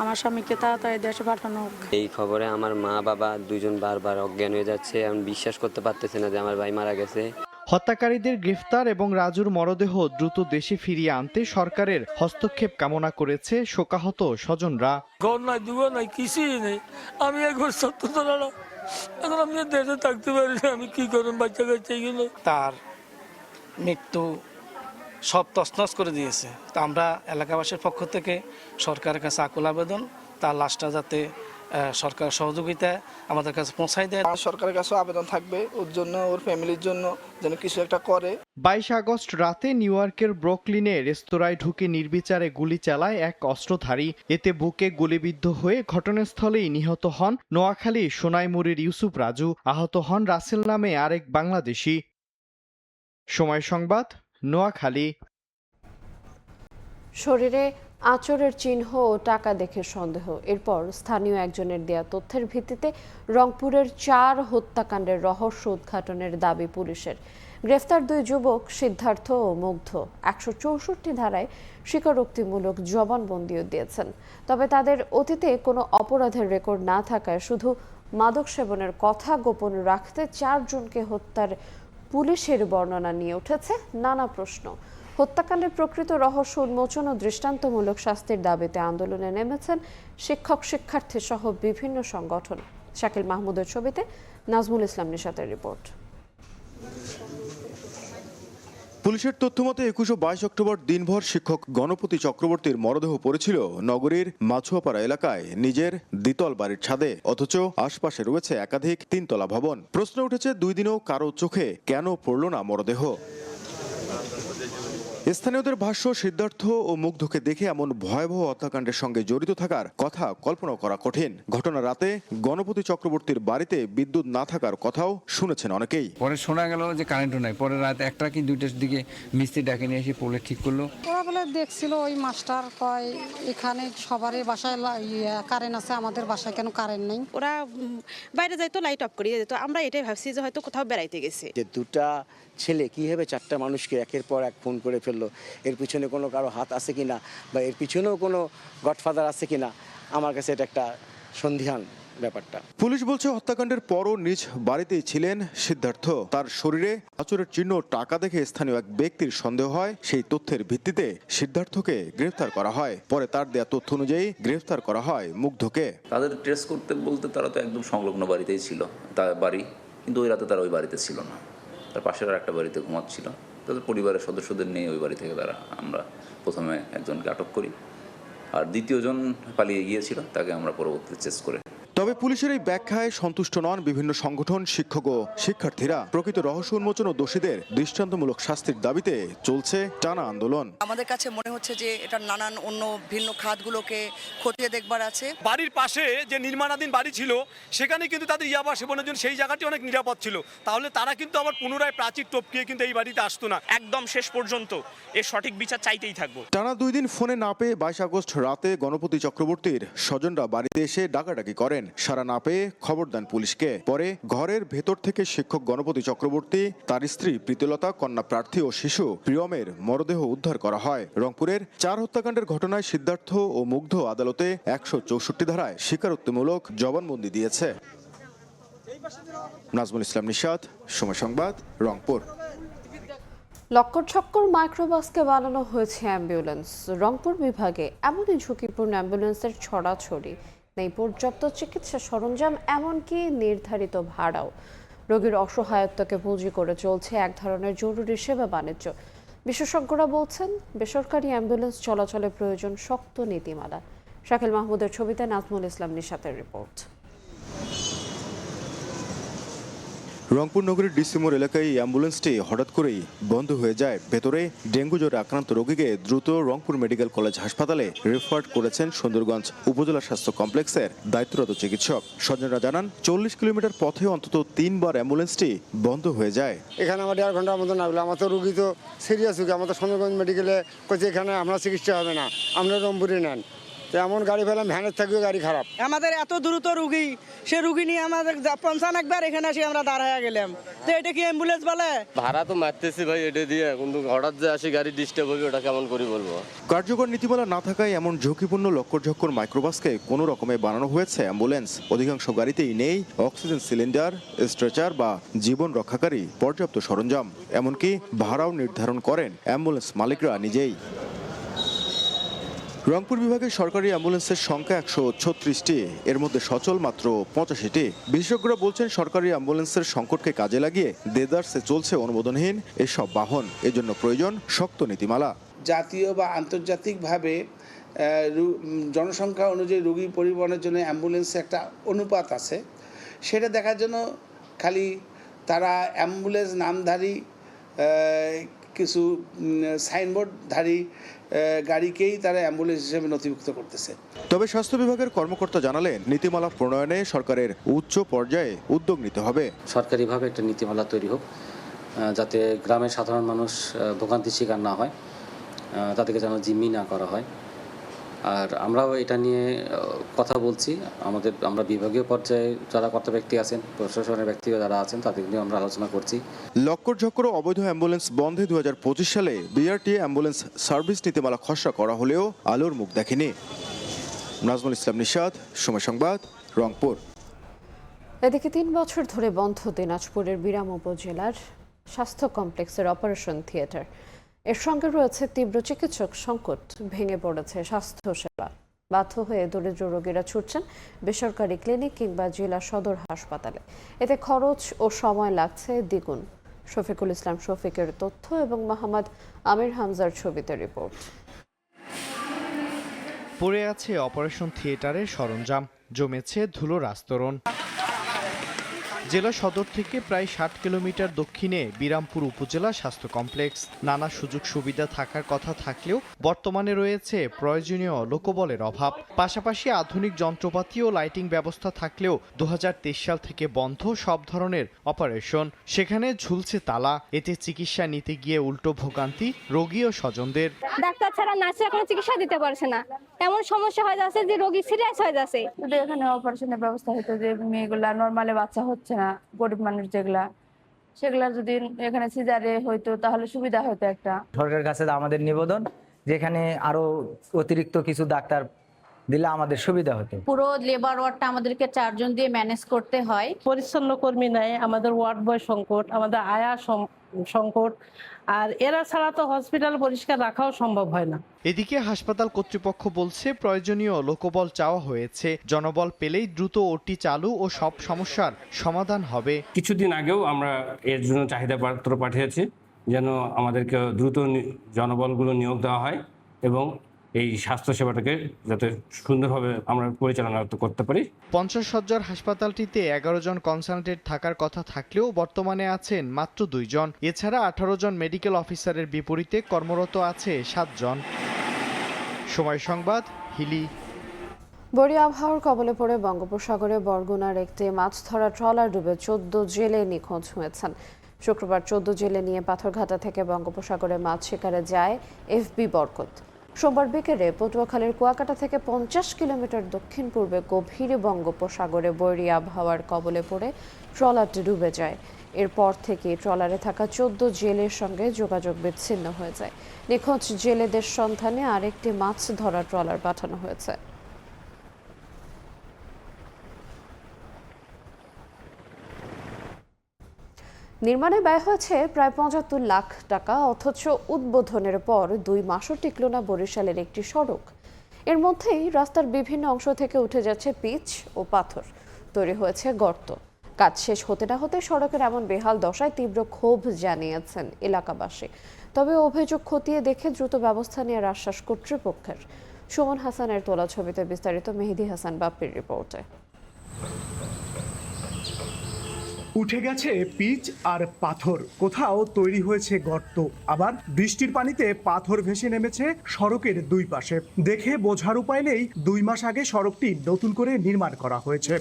আমার স্বামীকে তাড়াতাড়ি দেশে পাঠানো হোক। এই খবরে আমার মা বাবা দুজন বারবার অজ্ঞান হয়ে যাচ্ছে। আমি বিশ্বাস করতে পারতেছি না যে আমার ভাই মারা গেছে। হত্যাকারীদের গ্রেফতার এবং রাজুর মরদেহ দ্রুত দেশে ফিরিয়ে আনতে সরকারের হস্তক্ষেপ কামনা করেছে শোকাহত স্বজনরা। ঘর নাই, দুয়ার নাই, কিছুই নেই। আমি একবার সত্য না, এখন আমি দেশে থাকতে পারি না। আমি কি করব? বাচ্চা কাচ্চা এগুলো। তার মৃত্যু সব তছনছ করে দিয়েছে। তা আমরা এলাকাবাসীর পক্ষ থেকে সরকারের কাছে আকুল আবেদন, তার লাশটা যাতে সরকার সহযোগিতায় আমাদের কাছে পৌঁছায় দেয়। সরকারের কাছে আবেদন থাকবে ওর জন্য, ওর ফ্যামিলির জন্য যেন কিছু একটা করে। 22 আগস্ট রাতে নিউ ইয়র্কের ব্রুকলিনে রেস্তোরাঁয় ঢুকে নির্বিচারে গুলি চালায় এক অস্ত্রধারী। এতে বুকে গুলিবিদ্ধ হয়ে ঘটনাস্থলেই নিহত হন নোয়াখালী সোনাইমুড়ির ইউসুফ রাজু। আহত হন রাসেল নামে আরেক বাংলাদেশি। সময় সংবাদ, নোয়াখালী। শরীরে আঁচড়ের চিহ্ন ও টাকা দেখে সন্দেহ। এরপর স্থানীয় একজনের দেয়া তথ্যের ভিত্তিতে রংপুরের 4 হত্যাকাণ্ডের রহস্য উদ্ঘাটনের দাবি পুলিশের। গ্রেফতার 2 যুবক সিদ্ধার্থ ও মুগ্ধ 164 ধারায় স্বীকারোক্তিমূলক জবানবন্দিও দিয়েছেন। তবে তাদের অতীতে কোনো অপরাধের রেকর্ড না থাকায় শুধু মাদক সেবনের কথা গোপন রাখতে 4 জনকে হত্যার পুলিশের বর্ণনা নিয়ে উঠেছে নানা প্রশ্ন। হত্যাকাণ্ডের প্রকৃত রহস্য উন্মোচন ও দৃষ্টান্তমূলক শাস্তির দাবিতে আন্দোলনে নেমেছেন শিক্ষক শিক্ষার্থী সহ বিভিন্ন সংগঠন। শাকিল মাহমুদের ছবিতে নাজমুল ইসলাম নিশাতের রিপোর্ট। পুলিশের তথ্যমতে 21 ও 22 অক্টোবর দিনভর শিক্ষক গণপতি চক্রবর্তীর মরদেহ পড়েছিল নগরীর মাছুয়াপাড়া এলাকায় নিজের দ্বিতল বাড়ির ছাদে, অথচ আশপাশে রয়েছে একাধিক তিনতলা ভবন। প্রশ্ন উঠেছে 2 দিনেও কারো চোখে কেন পড়ল না মরদেহ। স্থানীয়দের ভাষ্য, সিদ্ধার্থ ও মুগ্ধকে দেখে এমন ভয়াবহ হত্যাকাণ্ডের সঙ্গে জড়িত থাকার কথা কল্পনা করা কঠিন। ঘটনা রাতে গণপতি চক্রবর্তীর বাড়িতে বিদ্যুৎ না থাকার কথাও শুনেছেন অনেকেই। পরে শোনা গেল যে কারেন্টও নাই। পরে রাত 1টা কি 2টার দিকে মিস্ত্রি ডাকে নিয়ে এসে পোলে ঠিক করলো। ওরা বলে দেখছিল ওই মাস্টার কয় এখানে সবারই বাসায় কারেন্ট আছে, আমাদের বাসায় কেন কারেন্ট নেই। ওরা বাইরে যাইতো, লাইট অফ করিয়ে যেত। আমরা এটাই ভাবছি যে হয়তো কোথাও বেড়াইতে গেছে। যে দুটা ছেলে কীভাবে 4টা মানুষকে একের পর এক ফোন করে ফেললো, এর পিছনে কোনো কারো হাত আছে কিনা বা এর পিছনেও কোনো গডফাদার আছে কিনা, আমার কাছে এটা একটা সন্দিহান ব্যাপারটা। পুলিশ বলছে হত্যাকাণ্ডের পরও নিজ বাড়িতেই ছিলেন সিদ্ধার্থ। তার শরীরে আঁচড়ের চিহ্ন, টাকা দেখে স্থানীয় এক ব্যক্তির সন্দেহ হয়। সেই তথ্যের ভিত্তিতে সিদ্ধার্থকে গ্রেফতার করা হয়। পরে তার দেয়া তথ্য অনুযায়ী গ্রেফতার করা হয় মুগ্ধকে। তাদের ট্রেস করতে বলতে তারা তো একদম সংলগ্ন বাড়িতেই ছিল, তার বাড়ি, কিন্তু ওই রাতে তারা ওই বাড়িতে ছিল না, তার পাশের আর একটা বাড়িতে ঘুমাচ্ছিল। তাদের পরিবারের সদস্যদের নিয়ে ওই বাড়ি থেকে আমরা প্রথমে একজনকে আটক করি, আর দ্বিতীয়জন পালিয়ে গিয়েছিল, তাকে আমরা পরবর্তীতে চেস করে। তবে পুলিশের এই ব্যাখ্যায় সন্তুষ্ট নন বিভিন্ন সংগঠন, শিক্ষক ও শিক্ষার্থীরা। প্রকৃত রহস্য উন্মোচন ও দোষীদের দৃষ্টান্তমূলক শাস্তির দাবিতে চলছে টানা আন্দোলন। আমাদের কাছে মনে হচ্ছে যে এটা নানান অন্য ভিন্ন খাতগুলোকে খতিয়ে দেখবার আছে। বাড়ির পাশে যে নির্মাণাধীন বাড়ি ছিল সেখানে কিন্তু তাদের ইয়াবা সেবনের জন্য সেই জায়গাটি অনেক নিরাপদ ছিল, তাহলে তারা কিন্তু আবার পুনরায় প্রাচীর টপকিয়ে কিন্তু এই বাড়িতে আসতো না। একদম শেষ পর্যন্ত এর সঠিক বিচার চাইতেই থাকবো। টানা 2 দিন ফোনে না পেয়ে 22 আগস্ট রাতে গণপতি চক্রবর্তীর স্বজনরা বাড়িতে এসে ডাকাডাকি করেন। সারা না পেয়ে খবর দেন পুলিশকে। পরে ঘরের ভেতর থেকে শিক্ষক গণপতি চক্রবর্তী, তার স্ত্রী প্রীতিলতা, কন্যা প্রার্থী ও শিশু প্রিয়মের মরদেহ উদ্ধার করা হয়। রংপুরের 4 হত্যাকাণ্ডের ঘটনায় সিদ্ধার্থ ও মুগ্ধ আদালতে 164 ধারায় স্বীকারোক্তিমূলক জবানবন্দি দিয়েছে। নাজমুল ইসলাম নিশাত, সময় সংবাদ, রংপুর। লক্কর ছক্কর মাইক্রোবাসকে বানানো হয়েছে অ্যাম্বুলেন্স। রংপুর বিভাগে এমনই ঝুঁকিপূর্ণ অ্যাম্বুলেন্সের ছড়াছড়ি, নেই পর্যাপ্ত চিকিৎসা সরঞ্জাম, এমনকি নির্ধারিত ভাড়াও। রোগীর অসহায়ত্বকে পুঁজি করে চলছে এক ধরনের জরুরি সেবা বাণিজ্য। বিশেষজ্ঞরা বলছেন বেসরকারি অ্যাম্বুলেন্স চলাচলে প্রয়োজন শক্ত নীতিমালা। শাকিল মাহমুদের ছবিতে নাজমুল ইসলাম নিশাতের রিপোর্ট। রংপুর নগরীর ডিসিমোর এলাকায় এই অ্যাম্বুলেন্সটি হঠাৎ করেই বন্ধ হয়ে যায়। ভেতরে ডেঙ্গু জ্বরে আক্রান্ত রোগীকে দ্রুত রংপুর মেডিকেল কলেজ হাসপাতালে রেফার করেছেন সুন্দরগঞ্জ উপজেলা স্বাস্থ্য কমপ্লেক্সের দায়িত্বরত চিকিৎসক। স্বজনরা জানান 40 কিলোমিটার পথে অন্তত 3 বার অ্যাম্বুলেন্সটি বন্ধ হয়ে যায়। এখানে আমার 1.5 ঘন্টার মতো লাগলো। আমার তো রুগী তো সিরিয়াস রুগী, আমার তো সুন্দরগঞ্জ মেডিকেলে কইছে এখানে আমরা চিকিৎসা হবে না, আমরা রংপুরে নেন। তো এমন গাড়ি পেলাম, ভ্যানের থাকলেও গাড়ি খারাপ। আমাদের এত দ্রুত রুগী, সে রুগী নিয়ে আমাদের 55 বার এখানে এসে আমরা দাঁড়ায় গেলাম। তো এটা কি অ্যাম্বুলেন্স বলে? ভাড়া তো মারতেছি ভাই এটা দিয়ে, কিন্তু হঠাৎ যে আসি গাড়ি ডিস্টার্ব হবে, ওটা কেমন করে বলবো। কার্যকর নীতিমালা না থাকায় এমন ঝুঁকিপূর্ণ লক্কর ঝক্কর মাইক্রোবাসকে কোনো রকমে বানানো হয়েছে অ্যাম্বুলেন্স। অধিকাংশ গাড়িতেই নেই অক্সিজেন সিলিন্ডার, স্ট্রেচার বা জীবন রক্ষাকারী পর্যাপ্ত সরঞ্জাম। এমনকি ভাড়াও নির্ধারণ করেন অ্যাম্বুলেন্স মালিকরা নিজেই। রংপুর বিভাগের সরকারি অ্যাম্বুলেন্সের সংখ্যা 136টি, এর মধ্যে সচল মাত্র 85টি। বিশেষজ্ঞরা বলছেন সরকারি অ্যাম্বুলেন্সের সংকটকে কাজে লাগিয়ে দেদারসে চলছে অনুমোদনহীন এসব বাহন। এজন্য প্রয়োজন শক্ত নীতিমালা। জাতীয় বা আন্তর্জাতিকভাবে জনসংখ্যা অনুযায়ী রোগী পরিবহনের জন্য অ্যাম্বুলেন্সে একটা অনুপাত আছে, সেটা দেখার জন্য খালি তারা অ্যাম্বুলেন্স নামধারী কিছু সাইনবোর্ডধারী গাড়িকেই তারা অ্যাম্বুলেন্স হিসেবে নথিভুক্ত করতেছে। তবে স্বাস্থ্য বিভাগের কর্মকর্তা জানালেন নীতিমালা প্রণয়নে সরকারের উচ্চ পর্যায়ে উদ্যোগ নিতে হবে। সরকারিভাবে একটা নীতিমালা তৈরি হোক, যাতে গ্রামের সাধারণ মানুষ ভোগান্তির শিকার না হয়, তাদেরকে যেন জিম্মি না করা হয়। আর আমরাও এটা নিয়ে কথা বলছি, আমরা বিভাগীয় পর্যায়ে যারা কর্তা ব্যক্তি আছেন, প্রশাসনের ব্যক্তি যারা আছেন, তাদের নিয়ে আমরা আলোচনা করছি। লক্কর ঝক্কর অবৈধ অ্যাম্বুলেন্স বন্ধে 2025 সালে বিআরটিএ অ্যাম্বুলেন্স সার্ভিস নীতিমালা খসড়া করা হলেও আলোর মুখ দেখেনি। নাজমুল ইসলাম নিশাত, সময় সংবাদ, রংপুর। এদিকে 3 বছর ধরে বন্ধ দিনাজপুরের বিরাম উপজেলার স্বাস্থ্য কমপ্লেক্সের অপারেশন থিয়েটার। এর সঙ্গে রয়েছে তীব্র চিকিৎসক সংকট। ভেঙে পড়েছে স্বাস্থ্য সেবা। বাধ্য হয়ে দরিদ্র রোগীরা ছুটছেন বেসরকারি ক্লিনিক কিংবা জেলা সদর হাসপাতালে। এতে খরচ ও সময় লাগছে দ্বিগুণ। শফিকুল ইসলাম শফিকের তথ্য এবং মোহাম্মদ আমির হামজার ছবিতে রিপোর্ট। পড়ে আছে অপারেশন থিয়েটারের সরঞ্জাম, জমেছে ধুলোর আস্তরণ। জেলা সদর থেকে প্রায় 60 কিলোমিটার দক্ষিণে বিরামপুর উপজেলা স্বাস্থ্য কমপ্লেক্স। নানা সুযোগ সুবিধা থাকার কথা থাকলেও বর্তমানে রয়েছে প্রয়োজনীয় লোকবলের অভাব। পাশাপাশি আধুনিক যন্ত্রপাতি ও লাইটিং ব্যবস্থা থাকলেও 2023 সাল থেকে বন্ধ সব ধরনের অপারেশন। সেখানে ঝুলছে তালা, এতে চিকিৎসা নিতে গিয়ে উল্টো ভোগান্তি রোগী ও স্বজনদের। ডাক্তার ছাড়া নার্সরা কোনো চিকিৎসা দিতে পারছে না, এমন সমস্যা হয়ে যাচ্ছে যে রোগী সিরিয়াস হয়ে যাচ্ছে। যদি এখানে অপারেশনের ব্যবস্থা হতো, যে মেয়েগুলা নর্মালে বাচ্চা হচ্ছে না, গরিব মানুষ সেগুলা যদি এখানে সিজারে হইতো তাহলে সুবিধা হতো। একটা সরকারের কাছে আমাদের নিবেদন, যেখানে আরো অতিরিক্ত কিছু ডাক্তার দিলে আমাদের সুবিধা হতো। পুরো লেবার ওয়ার্ডটা আমাদেরকে 4 জন দিয়ে ম্যানেজ করতে হয়। পরিচ্ছন্ন কর্মী নাই, আমাদের ওয়ার্ড বয় সংকট, আমাদের আয়া সংকট, আর এরা ছাড়া তো হসপিটাল পরিষ্কার রাখাও সম্ভব হয় না। এদিকে হাসপাতাল কর্তৃপক্ষ বলছে প্রয়োজনীয় লোকবল চাওয়া হয়েছে, জনবল পেলেই দ্রুত ওটি চালু ও সব সমস্যার সমাধান হবে। কিছুদিন আগেও আমরা এর জন্য চাহিদা পত্র পাঠিয়েছি, যেন আমাদেরকে দ্রুত জনবলগুলো নিয়োগ দেওয়া হয় এবং এই স্বাস্থ্য সেবাটাকে যাতে সুন্দরভাবে আমরা পরিচালনা করতে পারি। 50 শয্যার হাসপাতালটিতে 11 জন কনসালটেন্ট থাকার কথা থাকলেও বর্তমানে আছেন মাত্র 2 জন। এছাড়া 18 জন মেডিকেল অফিসারের বিপরীতে কর্মরত আছে 7 জন। সময় সংবাদ, হিলি। বড়ি আবহাওয়ার কবলে পড়ে বঙ্গোপসাগরে বরগুনার একটি মাছ ধরা ট্রলার ডুবে 14 জেলে নিখোঁজ হয়েছেন। শুক্রবার 14 জেলে নিয়ে পাথরঘাটা থেকে বঙ্গোপসাগরে মাছ শিকারে যায় এফবি বরকত। সোমবার বিকেলে পটুয়াখালীর কুয়াকাটা থেকে 50 কিলোমিটার দক্ষিণ পূর্বে গভীর বঙ্গোপসাগরে বৈরী আবহাওয়ার কবলে পড়ে ট্রলারটি ডুবে যায়। এরপর থেকে ট্রলারে থাকা 14 জেলের সঙ্গে যোগাযোগ বিচ্ছিন্ন হয়ে যায়। নিখোঁজ জেলেদের সন্ধানে আরেকটি মাছ ধরা ট্রলার পাঠানো হয়েছে। নির্মাণে ব্যয় হয়েছে প্রায় 75 লাখ টাকা, অথচ উদ্বোধনের পর 2 মাসও টিকল না বরিশালের একটি সড়ক। এর মধ্যেই রাস্তার বিভিন্ন অংশ থেকে উঠে যাচ্ছে পিচ ও পাথর, তৈরি হয়েছে গর্ত। কাজ শেষ হতে না হতে সড়কের এমন বেহাল দশায় তীব্র ক্ষোভ জানিয়েছেন এলাকাবাসী। তবে অভিযোগ খতিয়ে দেখে দ্রুত ব্যবস্থা নেওয়ার আশ্বাস কর্তৃপক্ষের। সুমন হাসানের তোলা ছবিতে বিস্তারিত মেহেদি হাসান বাপ্পির রিপোর্টে। উঠে গেছে পিচ আর পাথর, কোথাও তৈরি হয়েছে গর্ত, আবার বৃষ্টির পানিতে পাথর ভেসে নেমেছে সড়কের 2 পাশে। দেখে বোঝার উপায় নেই 2 মাস আগে সড়কটি নতুন করে নির্মাণ করা হয়েছে।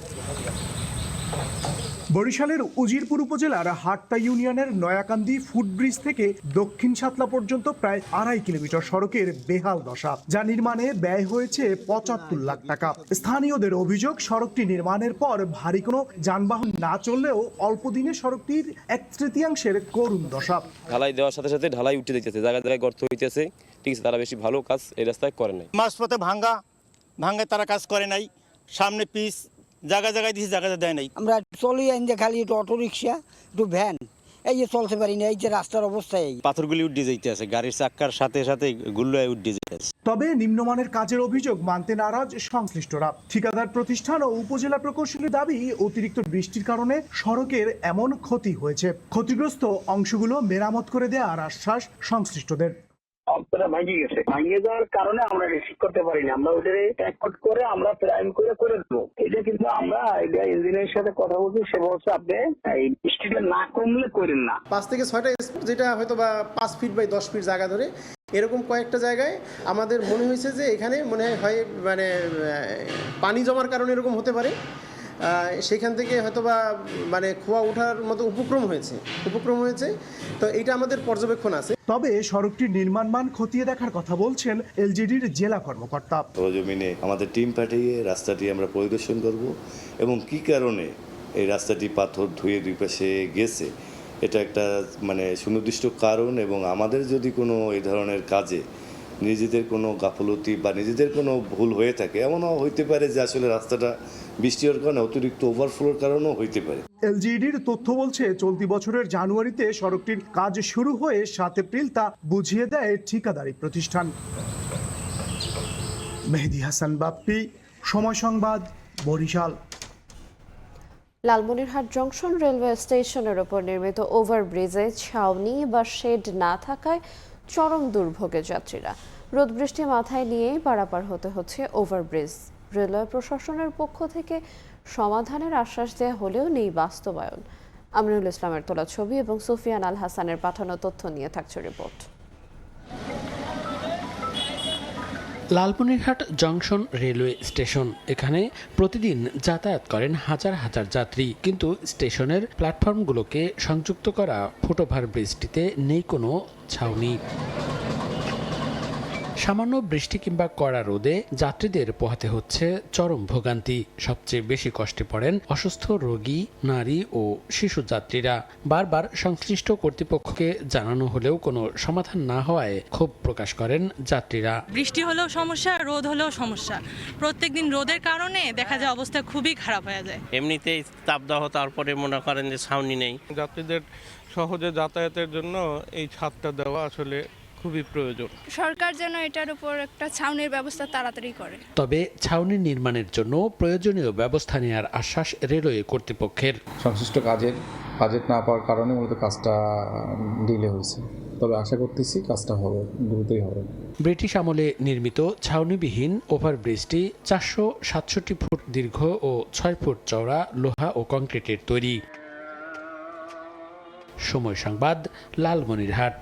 বরিশালের উজিরপুর উপজেলার হাট্টা ইউনিয়নের নয়াকান্দি ফুটব্রিজ থেকে দক্ষিণ সাতলা পর্যন্ত প্রায় 2.5 কিলোমিটার সড়কের বেহাল দশা, যা নির্মাণে ব্যয় হয়েছে 75 লাখ টাকা। স্থানীয়দের অভিযোগ, সড়কটি নির্মাণের পর ভারী কোনো যানবাহন না চললেও অল্প দিনে সড়কটির 1/3 করুণ দশা। ঢালাই দেওয়ার সাথে সাথে ঢালাই উঠে যেতেছে, জায়গায় জায়গায় গর্ত হইতেছে। ঠিক আছে, তারা বেশি ভালো কাজ এই রাস্তায় করে নাই। মাঝপথে ভাঙ্গা তারা কাজ করে নাই। সামনে পিচ জায়গায় জায়গায় দিয়েছে, জায়গায় দেয় নাই। আমরা চলি যে খালি একটু অটো রিক্সা, একটু ভ্যান, এই যে চলতে পারি না। এই যে রাস্তার অবস্থা, এই পাথরগুলি উঠে যাইতে আছে, গাড়ির চাক্কার সাথে সাথে গুল্লায় উঠে যাইতেছে। তবে নিম্নমানের কাজের অভিযোগ মানতে নারাজ সংশ্লিষ্টরা। ঠিকাদার প্রতিষ্ঠান ও উপজেলা প্রকৌশলীর দাবি, অতিরিক্ত বৃষ্টির কারণে সড়কের এমন ক্ষতি হয়েছে। ক্ষতিগ্রস্ত অংশগুলো মেরামত করে দেওয়ার আশ্বাস সংশ্লিষ্টদের। ভাঙিয়ে যাওয়ার কারণে আমরা রিসিভ করতে পারিনি, আমরা ওইটারে ট্যাকট করে আমরা প্রাইম করে দেবো। এটা কিন্তু আমরা ইঞ্জিনিয়ারের সাথে কথা বলছি, সে বলছে আপনি এই বৃষ্টিটা না কমলে করেন না। 5 থেকে 6টা স্পট, যেটা হয়তো বা 5 ফিট বাই 10 ফিট জায়গা ধরে, এরকম কয়েকটা জায়গায় আমাদের মনে হয়েছে যে এখানে মনে হয় মানে পানি জমার কারণে এরকম হতে পারে। সেখান থেকে হয়তোবা মানে খোয়া ওঠার মতো উপক্রম হয়েছে। তো এটা আমাদের পর্যবেক্ষণ আছে। তবে সড়কটির নির্মাণ মান খতিয়ে দেখার কথা বলছেন এলজিডির জেলা কর্মকর্তা। জমিনে আমাদের টিম পাঠিয়ে রাস্তাটি আমরা পরিদর্শন করব এবং কি কারণে এই রাস্তাটি পাথর ধুয়ে 2 পাশে গেছে, এটা একটা মানে সুনির্দিষ্ট কারণ। এবং আমাদের যদি কোনো এই ধরনের কাজে নিজেদের কোনো গাফলতি বা নিজেদের কোনো ভুল হয়ে থাকে, এমনও হইতে পারে যে আসলে রাস্তাটা বৃষ্টি হওয়ার কারণে অতিরিক্ত ওভারফ্লোর কারণেও হইতে পারে। এলজিডির তথ্য বলছে, চলতি বছরের জানুয়ারিতে সড়কটির কাজ শুরু হয়ে 7 এপ্রিল তা বুঝিয়ে দেয় ঠিকাদারি প্রতিষ্ঠান। মেহেদি হাসান বাপ্পি, সময় সংবাদ, বরিশাল। লালমনিরহাট জংশন রেলওয়ে স্টেশনের ওপর নির্মিত ওভারব্রিজে ছাউনি বা শেড না থাকায় চরম দুর্ভোগে যাত্রীরা। রোদ বৃষ্টি মাথায় নিয়েই পারাপার হতে হচ্ছে ওভারব্রিজ। রেলওয়ে প্রশাসনের পক্ষ থেকে সমাধানের আশ্বাস দেওয়া হলেও নেই বাস্তবায়ন। আমিনুল ইসলামের তোলা ছবি এবং সুফিয়ান আল হাসানের পাঠানো তথ্য নিয়ে থাকছে report. Lalmonirhat junction railway station, এখানে প্রতিদিন যাতায়াত করেন হাজার হাজার যাত্রী, কিন্তু স্টেশনের প্ল্যাটফর্মগুলোকে সংযুক্ত করা ফুটওভার ব্রিজটিতে নেই কোনো ছাউনি। সামান্য বৃষ্টি কিংবা কড়া রোদে যাত্রীদের পোহাতে হচ্ছে চরম ভোগান্তি। সবচেয়ে বেশি কষ্টে পড়েন অসুস্থ রোগী, নারী ও শিশু যাত্রীরা। বারবার সংশ্লিষ্ট কর্তৃপক্ষকে জানানো হলেও কোনো সমাধান না হওয়ায় ক্ষোভ প্রকাশ করেন যাত্রীরা। বৃষ্টি হলেও সমস্যা, রোদ হলেও সমস্যা। প্রত্যেকদিন রোদের কারণে দেখা যায় অবস্থা খুবই খারাপ হয়ে যায়। এমনিতেই তাপদাহ, তারপরে মনে করেন যে ছাউনি নেই। যাত্রীদের সহজে যাতায়াতের জন্য এই ছাদটা দেওয়া আসলে খুবই প্রয়োজন। সরকার যেন এটার উপর একটা ছাউনির ব্যবস্থা তাড়াতাড়ি করে। তবে ছাউনি নির্মাণের জন্য প্রয়োজনীয় ব্যবস্থা নেওয়ার আশ্বাস রেলওয়ে কর্তৃপক্ষের। সংশ্লিষ্ট বাজেট না পাওয়ার কারণে মূলত কাজটা ডিলে হয়েছে, তবে আশা করতেছি কাজটা হবে, দ্রুতই হবে। ব্রিটিশ আমলে নির্মিত ছাউনিবিহীন ওভারব্রিজটি 467 ফুট দীর্ঘ ও 6 ফুট চওড়া লোহা ও কংক্রিটের তৈরি। সময় সংবাদ, লালমনিরহাট।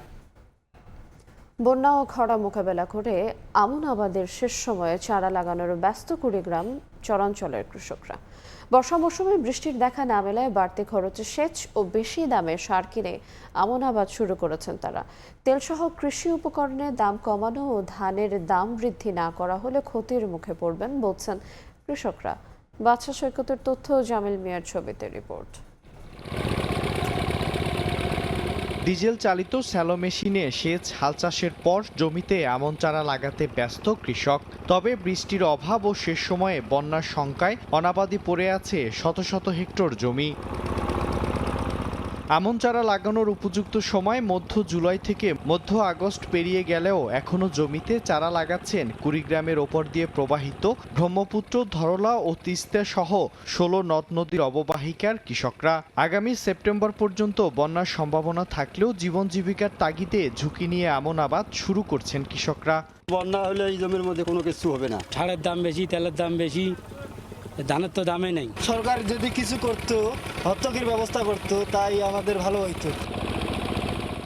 বন্যা ও খরা মোকাবেলা করে আমনাবাদের শেষ সময়ে চারা লাগানোর ব্যস্ত কুড়িগ্রাম চরাঞ্চলের কৃষকরা। বর্ষা মৌসুমে বৃষ্টির দেখা না মেলায় বাড়তি খরচে সেচ ও বেশি দামে সার কিনে আমনাবাদ শুরু করেছেন তারা। তেলসহ কৃষি উপকরণের দাম কমানো ও ধানের দাম বৃদ্ধি না করা হলে ক্ষতির মুখে পড়বেন বলছেন কৃষকরা। বাদশা সৈকতের তথ্য, জামিল মিয়ার ছবিতে রিপোর্ট। ডিজেল চালিত স্যালো মেশিনে সেচ হাল চাষের পর জমিতে আমন চারা লাগাতে ব্যস্ত কৃষক। তবে বৃষ্টির অভাব ও শেষ সময়ে বন্যার শঙ্কায় অনাবাদি পড়ে আছে শত শত হেক্টর জমি। আমন চারা লাগানোর উপযুক্ত সময় মধ্য জুলাই থেকে মধ্য আগস্ট পেরিয়ে গেলেও এখনো জমিতে চারা লাগাচ্ছেন কুড়িগ্রামের ওপর দিয়ে প্রবাহিত ব্রহ্মপুত্র, ধরলা ও তিস্তা সহ 16 নদ নদীর অববাহিকার কৃষকরা। আগামী সেপ্টেম্বর পর্যন্ত বন্যার সম্ভাবনা থাকলেও জীবন জীবিকার তাগিদে ঝুঁকি নিয়ে আমন আবাদ শুরু করছেন কৃষকরা। বন্যা হলে এই জমির মধ্যে কোনো কিছু হবে না। সারের দাম বেশি, তেলের দাম বেশি, ধানের তো দামে নেই। সরকার যদি কিছু করতো, হত্তকের ব্যবস্থা করতো, তাই আমাদের ভালো হইতো।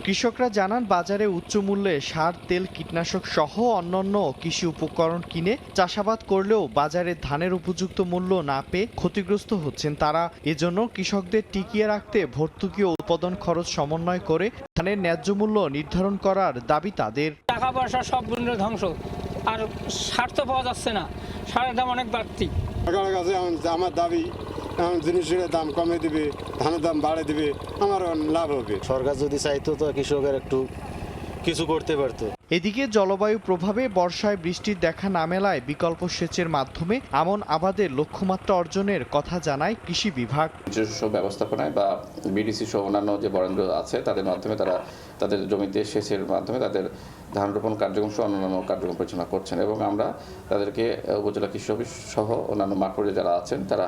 কৃষকরা জানান, বাজারে উচ্চ মূল্যে সার, তেল, কীটনাশক সহ অন্যান্য কৃষি উপকরণ কিনে চাষাবাদ করলেও বাজারে ধানের উপযুক্ত মূল্য না পেয়ে ক্ষতিগ্রস্ত হচ্ছেন তারা। এজন্য কৃষকদের টিকিয়ে রাখতে ভর্তুকি ও উৎপাদন খরচ সমন্বয় করে ধানের ন্যায্য মূল্য নির্ধারণ করার দাবি তাদের। টাকা পয়সা সব গুণের ধ্বংস, আর সার তো পাওয়া যাচ্ছে না, সারের দাম অনেক বাড়তি। সরকারের কাছে আমার দাবি, জিনিসের দাম কমে দিবে, ধানের দাম বাড়ে দিবে, আমার লাভ হবে। সরকার যদি চাইতো তো কৃষকের একটু কিছু করতে পারতো। এদিকে জলবায়ু প্রভাবে বর্ষায় বৃষ্টির দেখা না মেলায় বিকল্প সেচের মাধ্যমে আমন আবাদের লক্ষ্যমাত্রা অর্জনের কথা জানায় কৃষি বিভাগ। নিজস্ব ব্যবস্থাপনায় বা বিডিসি সহ অন্যান্য যে বরেন্দ্র আছে তাদের মাধ্যমে তারা তাদের জমিতে সেচের মাধ্যমে তাদের ধান রোপণ কার্যক্রম সহ অন্যান্য কার্যক্রম পরিচালনা করছেন এবং আমরা তাদেরকে উপজেলা কৃষি অফিস সহ অন্যান্য মাঠ পর্যায়ে যারা আছেন তারা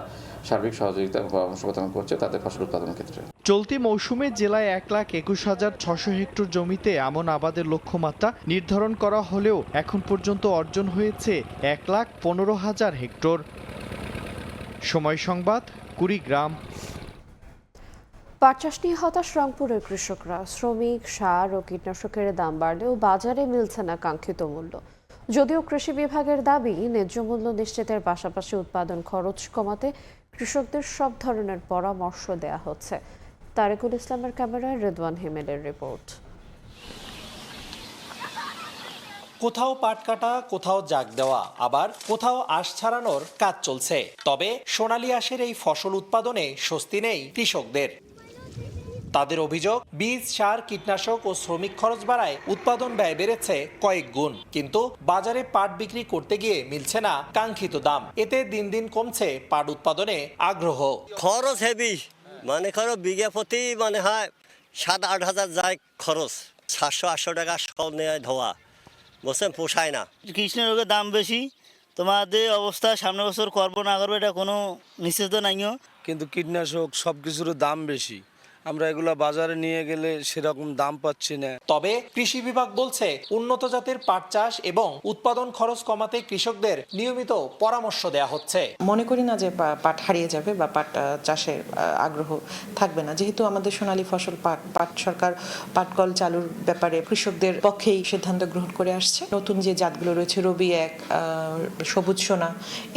সার্বিক সহযোগিতা এবং পরামর্শ প্রদান করছে তাদের ফসল উৎপাদনের ক্ষেত্রে। চলতি মৌসুমে জেলায় 1,21,600 হেক্টর জমিতে আমন আবাদের লক্ষ্যমাত্রা নির্ধারণ করা হলেও এখন পর্যন্ত অর্জন হয়েছে 1,15,000 হেক্টর। সময় সংবাদ, কুড়িগ্রাম। পাট চাষ নিয়ে হতাশ রংপুরের কৃষকরা। শ্রমিক, সার ও কীটনাশকের দাম বাড়লেও বাজারে মিলছে না কাঙ্ক্ষিত মূল্য। যদিও কৃষি বিভাগের দাবি, ন্যায্য মূল্য নিশ্চিতের পাশাপাশি উৎপাদন খরচ কমাতে কৃষকদের সব ধরনের পরামর্শ দেয়া হচ্ছে। তারেকুল ইসলামের ক্যামেরায় রেদওয়ান হিমেলের রিপোর্ট। কোথাও পাট কাটা, কোথাও জাগ দেওয়া, আবার কোথাও আঁশ ছাড়ানোর কাজ চলছে। তবে সোনালী আঁশের এই ফসল উৎপাদনে স্বস্তি নেই কৃষকদের। তাদের অভিযোগ, বীজ, সার, কীটনাশক ও শ্রমিক খরচ বাড়ায় উৎপাদন ব্যয় বেড়েছে কয়েক গুণ, কিন্তু বাজারে পাট বিক্রি করতে গিয়ে মিলছে না কাঙ্ক্ষিত দাম। এতে দিন দিন কমছে পাট উৎপাদনে আগ্রহ। খরচ হেভি, মানে খরচ বিঘা প্রতি মানে হয় 7-8 হাজার যায় খরচ। 700-800 টাকা সব নেয় ধোয়া, বলছেন পোষায় না। কৃষ্ণের দাম বেশি, তোমাদের অবস্থা সামনে বছর করবো না করবো এটা কোনো নিশ্চিত নাইও। কিন্তু কীটনাশক সব কিছুর দাম বেশি, আমরা এগুলা বাজারে নিয়ে গেলে সেরকম দাম পাচ্ছি না। তবে কৃষি বিভাগ বলছে উন্নত জাতের পাট চাষ এবং উৎপাদন খরচ কমাতে কৃষকদের নিয়মিত পরামর্শ দেয়া হচ্ছে। মনে করি না যে পাট হারিয়ে যাবে বা পাট চাষে আগ্রহ থাকবে না, যেহেতু আমাদের সোনালী ফসল পাট সরকার পাটকল চালুর ব্যাপারে কৃষকদের পক্ষেই সিদ্ধান্ত গ্রহণ করে আসছে। নতুন যে জাতগুলো রয়েছে রবি 1, সবুজ সোনা,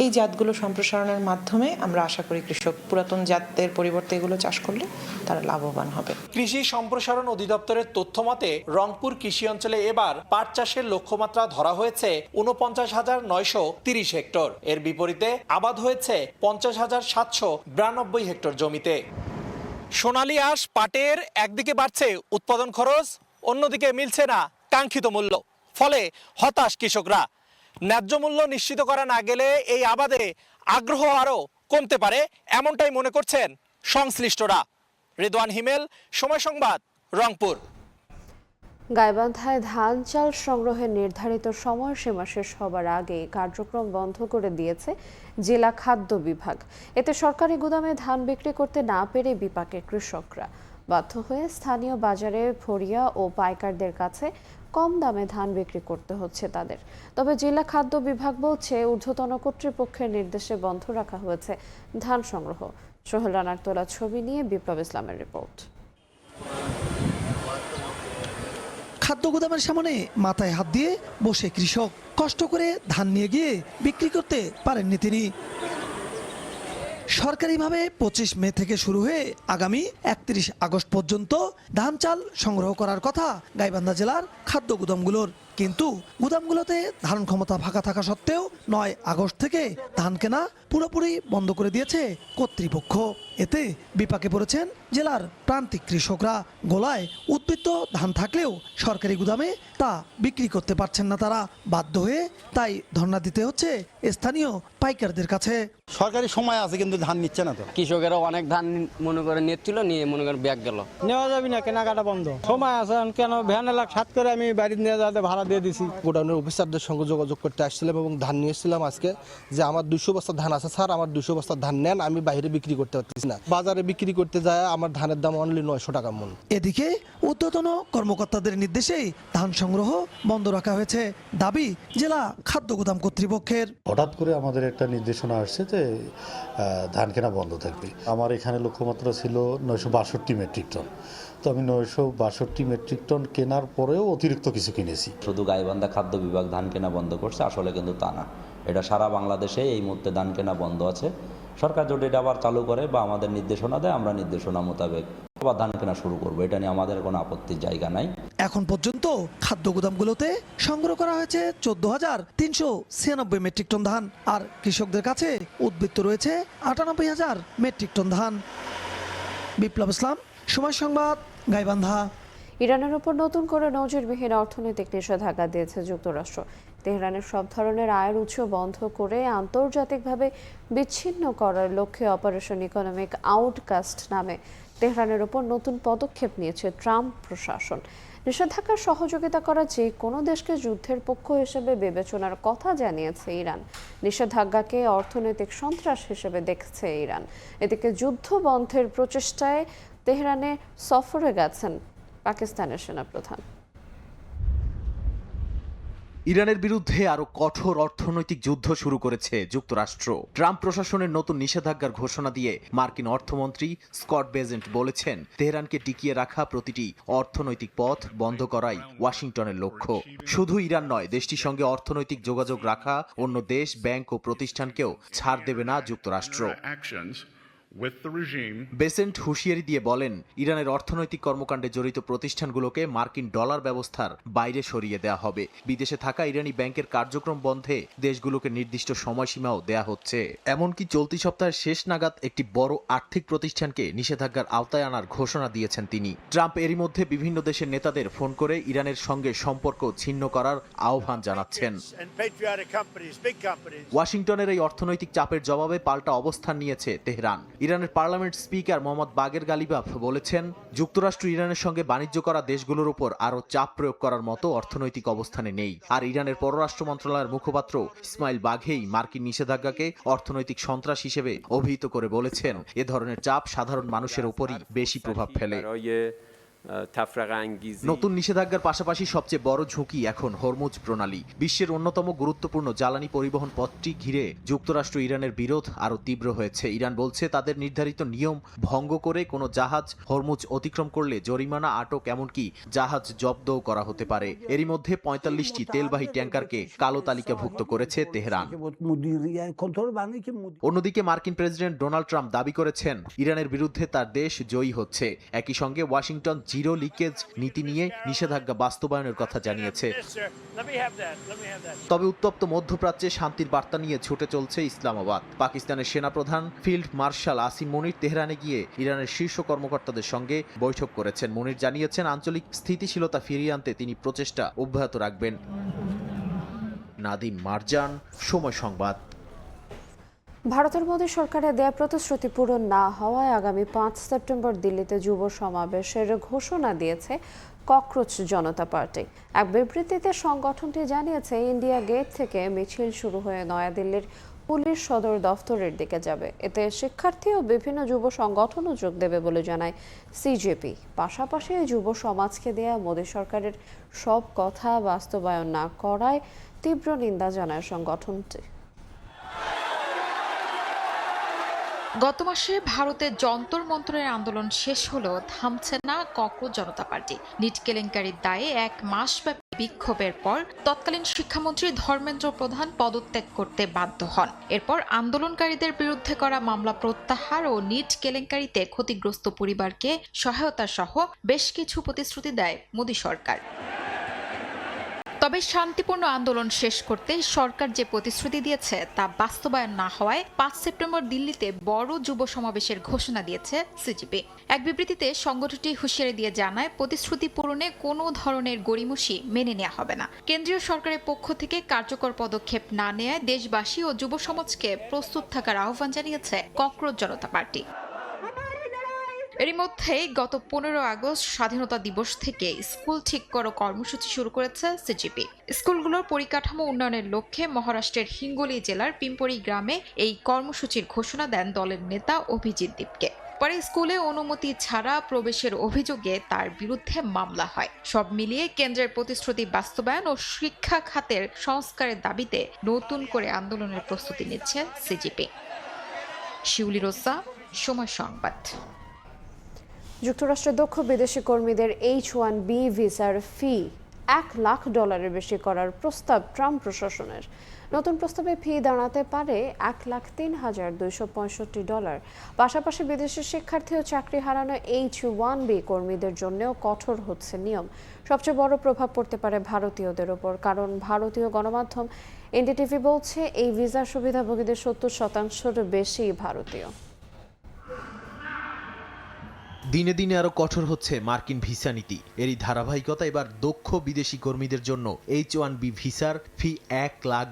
এই জাতগুলো সম্প্রসারণের মাধ্যমে আমরা আশা করি কৃষক পুরাতন জাতের পরিবর্তে এগুলো চাষ করলে তারা লাভবান হবে। কৃষি সম্প্রসারণ অধিদপ্তরের তথ্য মতে রংপুর কৃষি অঞ্চলে এবার পাট চাষের লক্ষ্যমাত্রা ধরা হয়েছে 49,930 হেক্টর। এর বিপরীতে আবাদ হয়েছে 50,792 হেক্টর জমিতে। সোনালী আঁশ পাটের একদিকে বাড়ছে উৎপাদন খরচ, অন্যদিকে মিলছে না কাঙ্ক্ষিত মূল্য, ফলে হতাশ কৃষকরা। ন্যায্য মূল্য নিশ্চিত করা না গেলে এই আবাদে আগ্রহ আরও কমতে পারে, এমনটাই মনে করছেন সংশ্লিষ্টরা। রিদওয়ান হিমেল, সময় সংবাদ, রংপুর। গাইবান্ধায় ধান চাল সংগ্রহের নির্ধারিত সময়সীমা শেষ হবার আগে কার্যক্রম বন্ধ করে দিয়েছে জেলা খাদ্য বিভাগ। এতে সরকারি গুদামে ধান বিক্রি করতে না পেরে বিপাকে কৃষকরা। বাধ্য হয়ে স্থানীয় বাজারে ভরিয়া ও পাইকারদের কাছে কম দামে ধান বিক্রি করতে হচ্ছে তাদের। তবে জেলা খাদ্য বিভাগ বলছে ঊর্ধ্বতন কর্তৃপক্ষের নির্দেশে বন্ধ রাখা হয়েছে ধান সংগ্রহ। সোহেল রানার তোলা ছবি নিয়ে বিপ্লব ইসলামের রিপোর্ট। খাদ্য গুদামের সামনে মাথায় হাত দিয়ে বসে কৃষক, কষ্ট করে ধান নিয়ে গিয়ে বিক্রি করতে পারেননি তিনি। সরকারিভাবে 25 মে থেকে শুরু হয়ে আগামী 31 আগস্ট পর্যন্ত ধান চাল সংগ্রহ করার কথা গাইবান্ধা জেলার খাদ্য গুদামগুলোর, কিন্তু গুদামগুলোতে ধারণ ক্ষমতা ফাঁকা থাকা সত্ত্বেও 9 আগস্ট থেকে ধান কেনা পুরোপুরি বন্ধ করে দিয়েছে কর্তৃপক্ষ। এতে বিপাকে পড়েছেন জেলার প্রান্তিক কৃষকরা। গোলায় উদ্বৃত্ত ধান থাকলেও সরকারি গুদামে তা বিক্রি করতে পারছেন না তারা। বাধ্য হয়ে তাই ধর্ণা দিতে হচ্ছে স্থানীয় পাইকারদের কাছে। সরকারি সময় আছে কিন্তু ধান নিচ্ছে না তো। কৃষকেরা অনেক ধান মনে করে নিচ্ছিল, নিয়ে মনে করেন ব্যাগ গেল। নেওয়া যাবে না, কেনাকাটা বন্ধ। সময় আছে কেন, ভ্যান এলাক সাত করে আমি বাড়ি নিয়ে যাতে ভাড়া দিয়ে দিছি। গোডাউনের অফিসারদের সঙ্গে যোগাযোগ করতে আসছিলাম এবং ধান নিয়েছিলাম আজকে, যে আমার 200 বস্তা ধান আছে স্যার, আমার 200 বস্তা ধান নেন, আমি বাইরে বিক্রি করতে পারতেছি না। বাজারে বিক্রি করতে যায় আমার ধানের দাম অনলি 900 টাকা মন। এদিকে ঊর্ধ্বতন কর্মকর্তাদের নির্দেশেই ধান সংগ্রহ বন্ধ রাখা হয়েছে, দাবি জেলা খাদ্য গুদাম কর্তৃপক্ষের। হঠাৎ করে আমাদের একটা নির্দেশনা আসছে যে ধান কেনা বন্ধ থাকবে। আমার এখানে লক্ষ্যমাত্রা ছিল 962 মেট্রিক টন, তো আমি 962 মেট্রিক টন কেনার পরেও অতিরিক্ত কিছু কিনেছি। শুধু গাইবান্ধা খাদ্য বিভাগ ধান কেনা বন্ধ করছে, আসলে কিন্তু তা না। এটা সারা বাংলাদেশে এই মুহূর্তে ধান কেনা বন্ধ আছে। সরকার যদি এটা আবার চালু করে বা আমাদের নির্দেশনা দেয়, আমরা নির্দেশনা মোতাবেক আবার ধান কেনা শুরু করবো। এটা নিয়ে আমাদের কোনো আপত্তির জায়গা নাই। এখন পর্যন্ত খাদ্য গুদামগুলোতে সংগ্রহ করা হয়েছে 14,396 মেট্রিক টন ধান, আর কৃষকদের কাছে উদ্বৃত্ত রয়েছে 98,000 মেট্রিক টন ধান। বিপ্লব ইসলাম, সময় সংবাদ, গাইবান্ধা। ইরানের উপর নতুন করে নজিরবিহীন অর্থনৈতিক নিষেধাজ্ঞা দিয়েছে যুক্তরাষ্ট্র। তেহরানের সব ধরনের আয়ের উৎস বন্ধ করে আন্তর্জাতিকভাবে বিচ্ছিন্ন করার লক্ষ্যে অপারেশন ইকোনমিক আউটকাস্ট নামে তেহরানের উপর নতুন পদক্ষেপ নিয়েছে ট্রাম্প প্রশাসন। নিষেধাজ্ঞার সহযোগিতা করা যে কোনো দেশকে যুদ্ধের পক্ষ হিসেবে বিবেচনার কথা জানিয়েছে ইরান। নিষেধাজ্ঞাকে অর্থনৈতিক সন্ত্রাস হিসেবে দেখছে ইরান। এদিকে যুদ্ধ বন্ধের প্রচেষ্টায় তেহরানে সফরে গেছেন পাকিস্তানের সেনাপ্রধান। ইরানের বিরুদ্ধে আরো কঠোর অর্থনৈতিক যুদ্ধ শুরু করেছে যুক্তরাষ্ট্র। ট্রাম্প প্রশাসনের নতুন নিষেধাজ্ঞার ঘোষণা দিয়ে মার্কিন অর্থমন্ত্রী স্কট বেজেন্ট বলেছেন, তেহরানকে টিকিয়ে রাখা প্রতিটি অর্থনৈতিক পথ বন্ধ করাই ওয়াশিংটনের লক্ষ্য। শুধু ইরান নয়, দেশটির সঙ্গে অর্থনৈতিক যোগাযোগ রাখা অন্য দেশ, ব্যাংক ও প্রতিষ্ঠানকেও ছাড় দেবে না যুক্তরাষ্ট্র। বেসেন্ট হুঁশিয়ারি দিয়ে বলেন, ইরানের অর্থনৈতিক কর্মকাণ্ডে জড়িত প্রতিষ্ঠানগুলোকে মার্কিন ডলার ব্যবস্থার বাইরে সরিয়ে দেয়া হবে। বিদেশে থাকা ইরানি ব্যাংকের কার্যক্রম বন্ধে দেশগুলোকে নির্দিষ্ট সময়সীমাও দেয়া হচ্ছে। এমনকি চলতি সপ্তাহের শেষ নাগাদ একটি বড় আর্থিক প্রতিষ্ঠানকে নিষেধাজ্ঞার আওতায় আনার ঘোষণা দিয়েছেন তিনি। ট্রাম্প এরই মধ্যে বিভিন্ন দেশের নেতাদের ফোন করে ইরানের সঙ্গে সম্পর্ক ছিন্ন করার আহ্বান জানাচ্ছেন। ওয়াশিংটনের এই অর্থনৈতিক চাপের জবাবে পাল্টা অবস্থান নিয়েছে তেহরান। ইরানের পার্লামেন্ট স্পিকার মোহাম্মদ বাগের গালিবাফ বলেছেন, যুক্তরাষ্ট্র ইরানের সঙ্গে বাণিজ্য করা দেশগুলোর উপর আরও চাপ প্রয়োগ করার মতো অর্থনৈতিক অবস্থানে নেই। আর ইরানের পররাষ্ট্র মন্ত্রণালয়ের মুখপাত্র ইসমাইল বাঘেই মার্কিন নিষেধাজ্ঞাকে অর্থনৈতিক সন্ত্রাস হিসেবে অভিহিত করে বলেছেন, এ ধরনের চাপ সাধারণ মানুষের উপরই বেশি প্রভাব ফেলে। নতুন নিষেধাজ্ঞার পাশাপাশি সবচেয়ে বড় ঝুঁকি এখন হরমুজ প্রণালী। বিশ্বের অন্যতম গুরুত্বপূর্ণ জ্বালানি পরিবহন পথটি ঘিরে যুক্তরাষ্ট্র ইরানের বিরোধ আরও তীব্র হয়েছে। ইরান বলছে, তাদের নির্ধারিত নিয়ম ভঙ্গ করে কোনো জাহাজ হরমুজ অতিক্রম করলে জরিমানা, আটক, এমনকি জাহাজ জব্দও করা হতে পারে। এরই মধ্যে ৪৫টি তেলবাহী ট্যাঙ্কারকে কালো তালিকাভুক্ত করেছে তেহরান। অন্যদিকে মার্কিন প্রেসিডেন্ট ডোনাল্ড ট্রাম্প দাবি করেছেন, ইরানের বিরুদ্ধে তার দেশ জয়ী হচ্ছে। একই সঙ্গে ওয়াশিংটন জিরো লিকেজ নীতি নিয়ে নিষেধাজ্ঞা বাস্তবায়নের কথা জানিয়েছে। তবে উত্তপ্ত মধ্যপ্রাচ্যে শান্তির বার্তা নিয়ে ছুটে চলছে ইসলামাবাদ। পাকিস্তানের সেনাপ্রধান ফিল্ড মার্শাল আসিম মুনির তেহরানে গিয়ে ইরানের শীর্ষ কর্মকর্তাদের সঙ্গে বৈঠক করেছেন। মুনির জানিয়েছেন, আঞ্চলিক স্থিতিশীলতা ফিরিয়ে আনতে তিনি প্রচেষ্টা অব্যাহত রাখবেন। নাদিম মারজান, সময় সংবাদ। ভারতের মোদী সরকারের দেয়া প্রতিশ্রুতি পূরণ না হওয়ায় আগামী 5 সেপ্টেম্বর দিল্লিতে যুব সমাবেশের ঘোষণা দিয়েছে ককরোচ জনতা পার্টি। এক বিবৃতিতে সংগঠনটি জানিয়েছে, ইন্ডিয়া গেট থেকে মিছিল শুরু হয়ে নয়াদিল্লির পুলিশ সদর দফতরের দিকে যাবে। এতে শিক্ষার্থী ও বিভিন্ন যুব সংগঠনও যোগ দেবে বলে জানায় সিজেপি। পাশাপাশি যুব সমাজকে দেয়া মোদী সরকারের সব কথা বাস্তবায়ন না করায় তীব্র নিন্দা জানায় সংগঠনটি। গত মাসে ভারতের যন্তর মন্তরের আন্দোলন শেষ হলেও থামছে না ককরোচ জনতা পার্টি। নিট কেলেঙ্কারির দায়ে 1 মাসব্যাপী বিক্ষোভের পর তৎকালীন শিক্ষামন্ত্রী ধর্মেন্দ্র প্রধান পদত্যাগ করতে বাধ্য হন। এরপর আন্দোলনকারীদের বিরুদ্ধে করা মামলা প্রত্যাহার ও নিট কেলেঙ্কারিতে ক্ষতিগ্রস্ত পরিবারকে সহায়তা সহ বেশ কিছু প্রতিশ্রুতি দেয় মোদী সরকার। তবে শান্তিপূর্ণ আন্দোলন শেষ করতে সরকার যে প্রতিশ্রুতি দিয়েছে তা বাস্তবায়ন না হওয়ায় 5 সেপ্টেম্বর দিল্লিতে বড় যুব সমাবেশের ঘোষণা দিয়েছে সিজেপি। এক বিবৃতিতে সংগঠনটি হুঁশিয়ারি দিয়ে জানায়, প্রতিশ্রুতি পূরণে কোনো ধরনের গড়িমসি মেনে নেওয়া হবে না। কেন্দ্রীয় সরকারের পক্ষ থেকে কার্যকর পদক্ষেপ না নেওয়ায় দেশবাসী ও যুব সমাজকে প্রস্তুত থাকার আহ্বান জানিয়েছে ককরোচ জনতা পার্টি। এরই মধ্যে গত 15 আগস্ট স্বাধীনতা দিবস থেকে স্কুল ঠিক করো কর্মসূচি শুরু করেছে সিজেপি। স্কুলগুলোর পরিকাঠামো উন্নয়নের লক্ষ্যে মহারাষ্ট্রের হিঙ্গোলি জেলার পিম্পরি গ্রামে এই কর্মসূচির ঘোষণা দেন দলের নেতা অভিজিৎ দীপকে। পরে স্কুলে অনুমতি ছাড়া প্রবেশের অভিযোগে তার বিরুদ্ধে মামলা হয়। সব মিলিয়ে কেন্দ্রের প্রতিশ্রুতি বাস্তবায়ন ও শিক্ষা খাতের সংস্কারের দাবিতে নতুন করে আন্দোলনের প্রস্তুতি নিচ্ছে সিজেপি। শিউলি রোসা, সময় সংবাদ। যুক্তরাষ্ট্রের দক্ষ বিদেশি কর্মীদের H-1B ভিসার ফি $1 লাখ বেশি করার প্রস্তাব ট্রাম্প প্রশাসনের। নতুন প্রস্তাবে ফি দাঁড়াতে পারে $1,03,265। পাশাপাশি বিদেশি শিক্ষার্থী ও চাকরি হারানো H-1B কর্মীদের জন্যও কঠোর হচ্ছে নিয়ম। সবচেয়ে বড় প্রভাব পড়তে পারে ভারতীয়দের ওপর, কারণ ভারতীয় গণমাধ্যম এনডিটিভি বলছে, এই ভিসা সুবিধাভোগীদের 70% বেশি ভারতীয়। দিনে দিনে আরো কঠোর হচ্ছে মার্কিন ভিসা নীতি। এরই ধারাবাহিকতা এবার দক্ষ বিদেশি কর্মীদের জন্য H-1B ভিসার ফি $1 লাখ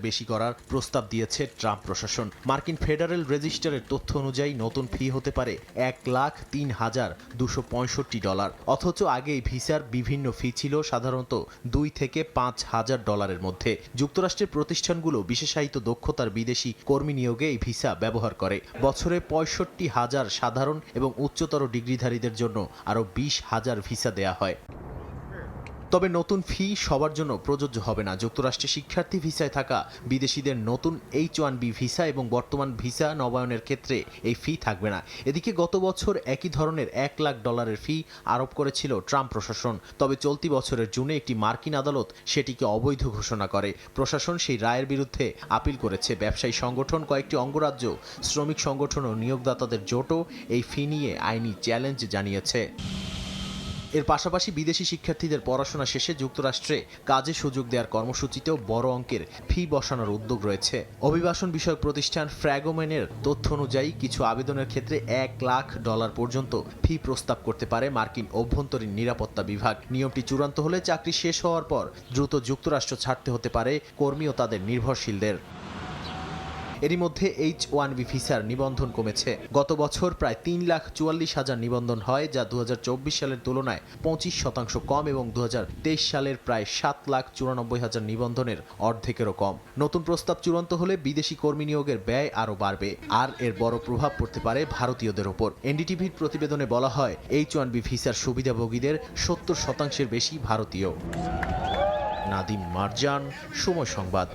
বেশি করার প্রস্তাব দিয়েছে ট্রাম্প প্রশাসন। মার্কিন ফেডারেল রেজিস্টারের তথ্য অনুযায়ী নতুন ফি হতে পারে $1,03,265। অথচ আগে এই ভিসার বিভিন্ন ফি ছিল সাধারণত $2,000 থেকে $5,000 মধ্যে। যুক্তরাষ্ট্রের প্রতিষ্ঠানগুলো বিশেষায়িত দক্ষতার বিদেশি কর্মী নিয়োগে এই ভিসা ব্যবহার করে। বছরে 65,000 সাধারণ এবং উচ্চতর ডিগ্রিধারীদের জন্য আরও 20,000 ভিসা দেয়া হয়। তবে নতুন ফি সবার জন্য প্রযোজ্য হবে না। যুক্তরাষ্ট্রে শিক্ষার্থী ভিসায় থাকা বিদেশিদের নতুন H-1B ভিসা এবং বর্তমান ভিসা নবায়নের ক্ষেত্রে এই ফি থাকবে না। এদিকে গত বছর একই ধরনের $1 লাখ ফি আরোপ করেছিল ট্রাম্প প্রশাসন। তবে চলতি বছরের জুনে একটি মার্কিন আদালত সেটিকে অবৈধ ঘোষণা করে। প্রশাসন সেই রায়ের বিরুদ্ধে আপিল করেছে। ব্যবসায়ী সংগঠন, কয়েকটি অঙ্গরাজ্য, শ্রমিক সংগঠন ও নিয়োগদাতাদের জোটও এই ফি নিয়ে আইনি চ্যালেঞ্জ জানিয়েছে। এর পাশাপাশি বিদেশি শিক্ষার্থীদের পড়াশোনা শেষে যুক্তরাষ্ট্রে কাজে সুযোগ দেওয়ার কর্মসূচিতেও বড় অঙ্কের ফি বসানোর উদ্যোগ রয়েছে। অভিবাসন বিষয়ক প্রতিষ্ঠান ফ্র্যাগোমেনের তথ্য অনুযায়ী কিছু আবেদনের ক্ষেত্রে $1 লাখ পর্যন্ত ফি প্রস্তাব করতে পারে মার্কিন অভ্যন্তরীণ নিরাপত্তা বিভাগ। নিয়মটি চূড়ান্ত হলে চাকরি শেষ হওয়ার পর দ্রুত যুক্তরাষ্ট্র ছাড়তে হতে পারে কর্মী ও তাদের নির্ভরশীলদের। এরই মধ্যে H-1B ভিসার নিবন্ধন কমেছে। গত বছর প্রায় 3,44,000 নিবন্ধন হয়, যা 2024 সালের তুলনায় 25% কম এবং 2023 সালের প্রায় 7,94,000 নিবন্ধনের অর্ধেকেরও কম। নতুন প্রস্তাব চূড়ান্ত হলে বিদেশি কর্মী নিয়োগের ব্যয় আরও বাড়বে, আর এর বড় প্রভাব পড়তে পারে ভারতীয়দের ওপর। এনডিটিভির প্রতিবেদনে বলা হয়, H-1B ভিসার সুবিধাভোগীদের 70% বেশি ভারতীয়। নাদিম মারজান, সময় সংবাদ।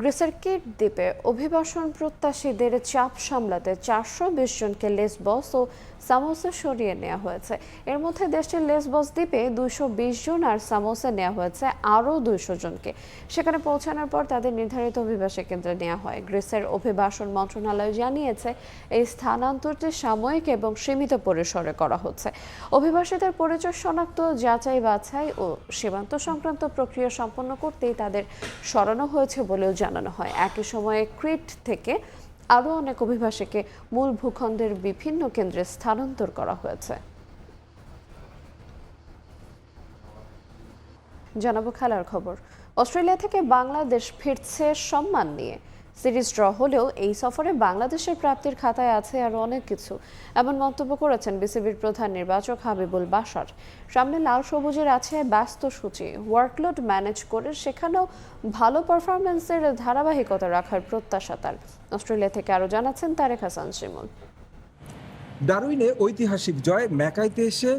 গ্রিসের কিট দ্বীপে অভিবাসন প্রত্যাশীদের চাপ সামলাতে 420 জনকে লেসবস ও সামোসে সরিয়ে নেওয়া হয়েছে। এর মধ্যে দেশটির লেসবস দ্বীপে 220 জন আর সামোসে নেওয়া হয়েছে আরও 200 জনকে। সেখানে পৌঁছানোর পর তাদের নির্ধারিত অভিবাসী কেন্দ্রে নেওয়া হয়। গ্রিসের অভিবাসন মন্ত্রণালয় জানিয়েছে, এই স্থানান্তরটি সাময়িক এবং সীমিত পরিসরে করা হচ্ছে। অভিবাসীদের পরিচয় শনাক্ত, যাচাই বাছাই ও সীমান্ত সংক্রান্ত প্রক্রিয়া সম্পন্ন করতেই তাদের সরানো হয়েছে বলেও জানানো হয়। একই সময়ে ক্রিট থেকে আরও অনেক অভিবাসীকে মূল ভূখণ্ডের বিভিন্ন কেন্দ্রে স্থানান্তর করা হয়েছে। জানাবো খেলার খবর। অস্ট্রেলিয়া থেকে বাংলাদেশ ফিরছে সম্মান নিয়ে। সিরিজ ড্র হলেও এই সফরে বাংলাদেশের প্রাপ্তির খাতায় আছে আরও অনেক কিছু, এমন মন্তব্য করেছেন বিসিবির প্রধান নির্বাচক হাবিবুল বাশার। সামনে লাল সবুজের আছে ব্যস্ত সূচি, ওয়ার্কলোড ম্যানেজ করে সেখানেও ভালো পারফরমেন্সের ধারাবাহিকতা রাখার প্রত্যাশা তার। অস্ট্রেলিয়া থেকে আরও জানাচ্ছেন তারেক হাসান শিমুল। ডারউইনে ঐতিহাসিক জয়, ম্যাকাইতে এসে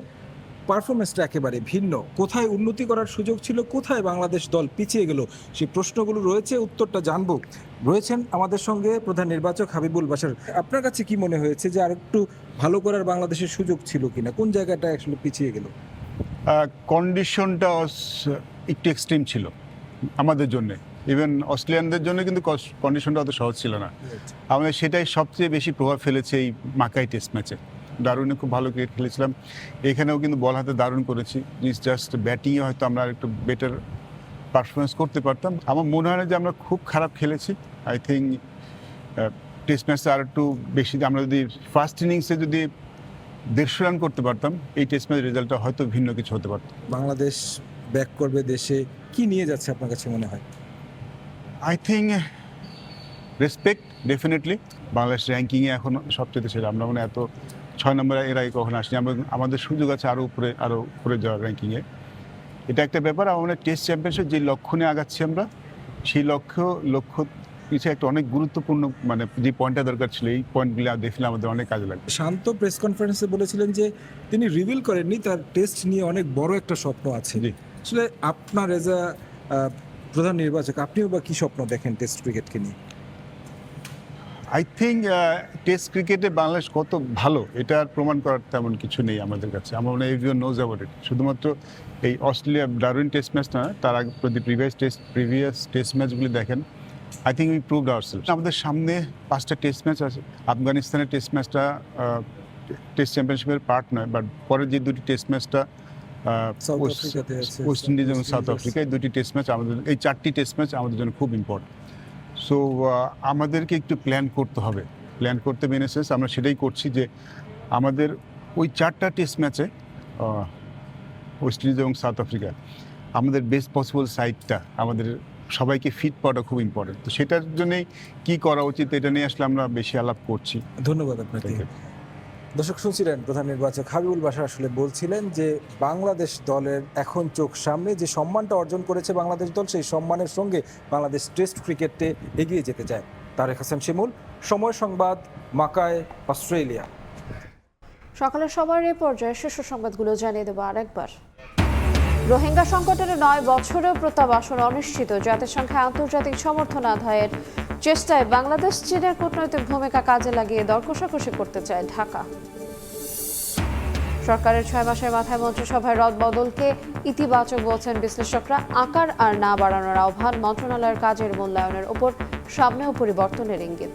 পারফরমেন্সটা একেবারে ভিন্ন। কোথায় উন্নতি করার সুযোগ ছিল, কোথায় বাংলাদেশ দল পিছিয়ে গেল, সেই প্রশ্নগুলো রয়েছে, উত্তরটা জানবো। রয়েছেন আমাদের সঙ্গে প্রধান নির্বাচক হাবিবুল বাশার। আপনার কাছে কি মনে হয়েছে যে আর একটু ভালো করার বাংলাদেশের সুযোগ ছিল কিনা, কোন জায়গাটা আসলে পিছিয়ে গেল? কন্ডিশনটা একটু এক্সট্রিম ছিল আমাদের জন্য, ইভেন অস্ট্রেলিয়ানদের জন্য কিন্তু কন্ডিশনটা অত সহজ ছিল না। আমাদের সেটাই সবচেয়ে বেশি প্রভাব ফেলেছে এই মাকাই টেস্ট ম্যাচে। দারুণে খুব ভালো ক্রিকেট খেলেছিলাম, এখানেও কিন্তু বল হাতে দারুণ করেছি। জাস্ট ব্যাটিংয়ে হয়তো আমরা একটু বেটার পারফরমেন্স করতে পারতাম। আমার মনে হয় না যে আমরা খুব খারাপ খেলেছি। আই থিঙ্ক টেস্ট ম্যাচে আর একটু বেশি, আমরা যদি ফার্স্ট ইনিংসে যদি 150 রান করতে পারতাম, এই টেস্ট ম্যাচের রেজাল্টটা হয়তো ভিন্ন কিছু হতে পারত। বাংলাদেশ ব্যাক করবে দেশে, কি নিয়ে যাচ্ছে আপনার কাছে মনে হয়? I think respect, definitely. Bangladesh র্যাঙ্কিংয়ে এখন সবচেয়ে ছিল, আমরা মানে এত 6 নম্বরে এর আগে কখনো আসিনি। আমাদের সুযোগ আছে আরও উপরে যাওয়ার র্যাঙ্কিংয়ে। এটা একটা ব্যাপার। আমাদের টেস্ট চ্যাম্পিয়নশিপ যে লক্ষ্য নিয়ে আগাচ্ছি আমরা, সেই লক্ষ্য কিছু একটা অনেক গুরুত্বপূর্ণ, মানে যে পয়েন্টটা দরকার ছিল, এই পয়েন্টগুলো দেখলে আমাদের অনেক কাজে লাগবে। শান্ত প্রেস কনফারেন্সে বলেছিলেন যে তিনি রিভিল করেননি, তার টেস্ট নিয়ে অনেক বড় একটা স্বপ্ন আছে। আসলে আপনার এজ আ প্রধান নির্বাচক, আপনিও বা কি স্বপ্ন দেখেন টেস্ট ক্রিকেটকে নিয়ে? আই থিঙ্ক টেস্ট ক্রিকেটে বাংলাদেশ কত ভালো, এটা প্রমাণ করার তেমন কিছু নেই আমাদের কাছে। আমার মনে হয় এভরিওয়ান নোজ অ্যাবাউট ইট। শুধুমাত্র এই অস্ট্রেলিয়া ডারউইন টেস্ট ম্যাচ না, তার আগে প্রিভিয়াস টেস্ট ম্যাচগুলি দেখেন, I think we proved ourselves. আমাদের সামনে 5টা টেস্ট ম্যাচ আছে। আফগানিস্তানের টেস্ট ম্যাচটা টেস্ট চ্যাম্পিয়নশিপের পার্ট নয়, বাট পরের যে 2টি টেস্ট ম্যাচটা ওয়েস্ট ইন্ডিজ এবং সাউথ আফ্রিকা, এই 2টি টেস্ট ম্যাচ আমাদের, এই 4টি টেস্ট ম্যাচ আমাদের জন্য খুব ইম্পর্টেন্ট। সো আমাদেরকে একটু প্ল্যান করতে হবে। প্ল্যান করতে মেনে শেষ আমরা সেটাই করছি, যে আমাদের ওই 4টা টেস্ট ম্যাচে ওয়েস্ট ইন্ডিজ এবং সাউথ আফ্রিকা আমাদের বেস্ট পসিবল সাইডটা, আমাদের সবাইকে ফিট পাওয়াটা খুব ইম্পর্টেন্ট। তো সেটার জন্যই কী করা উচিত, এটা নিয়ে আসলে আমরা বেশি আলাপ করছি। ধন্যবাদ আপনাকে। দর্শক শুনছিলেন প্রধান নির্বাচক হাবিবুল বাশার আসলে বলছিলেন যে বাংলাদেশ দলের এখন চোখ সামনে যে সম্মানটা অর্জন করেছে বাংলাদেশ দল, সেই সম্মানের সঙ্গে বাংলাদেশ টেস্ট ক্রিকেটে এগিয়ে যেতে চায়। তারেক হাসান শিমুল, সময় সংবাদ, মাকায়, অস্ট্রেলিয়া। সকালের সবার এ পর্যায়ে শীর্ষ সংবাদগুলো জানিয়ে দেবো আরেকবার। রোহিঙ্গা সংকটের 9 বছরেও প্রত্যাবাসন অনিশ্চিত। জাতিসংঘে আন্তর্জাতিক সমর্থন আদায়ের চেষ্টায় বাংলাদেশ চীনের কূটনৈতিক ভূমিকা কাজে লাগিয়ে দর কষাকষি করতে চায় ঢাকা। সরকারের 6 মাসের মাথায় মন্ত্রিসভায় রদবদলকে ইতিবাচক বলছেন বিশ্লেষকরা। আকার আর না বাড়ানোর আহ্বান, মন্ত্রণালয়ের কাজের মূল্যায়নের উপর সামনেও পরিবর্তনের ইঙ্গিত।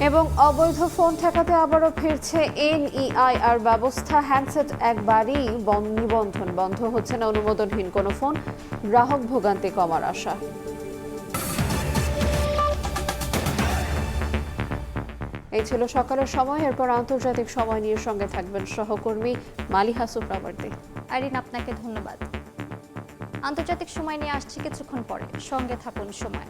এবং অবৈধ ফোন ঠেকাতে আবারও ফিরছে NEIR ব্যবস্থা। হ্যান্ডসেট একবারই নিবন্ধন বন্ধ হচ্ছে না অনুমোদনহীন কোনো ফোন, গ্রাহক ভোগান্তি কমার আশা। এই ছিল সকালের সময়। এরপর আন্তর্জাতিক সময় নিয়ে সঙ্গে থাকবেন সহকর্মী মালিহা সুপ্রাবর্তী। আরিন, আপনাকে ধন্যবাদ। আন্তর্জাতিক সময় নিয়ে আসছি কিছুক্ষণ পরে, সঙ্গে থাকুন সময়।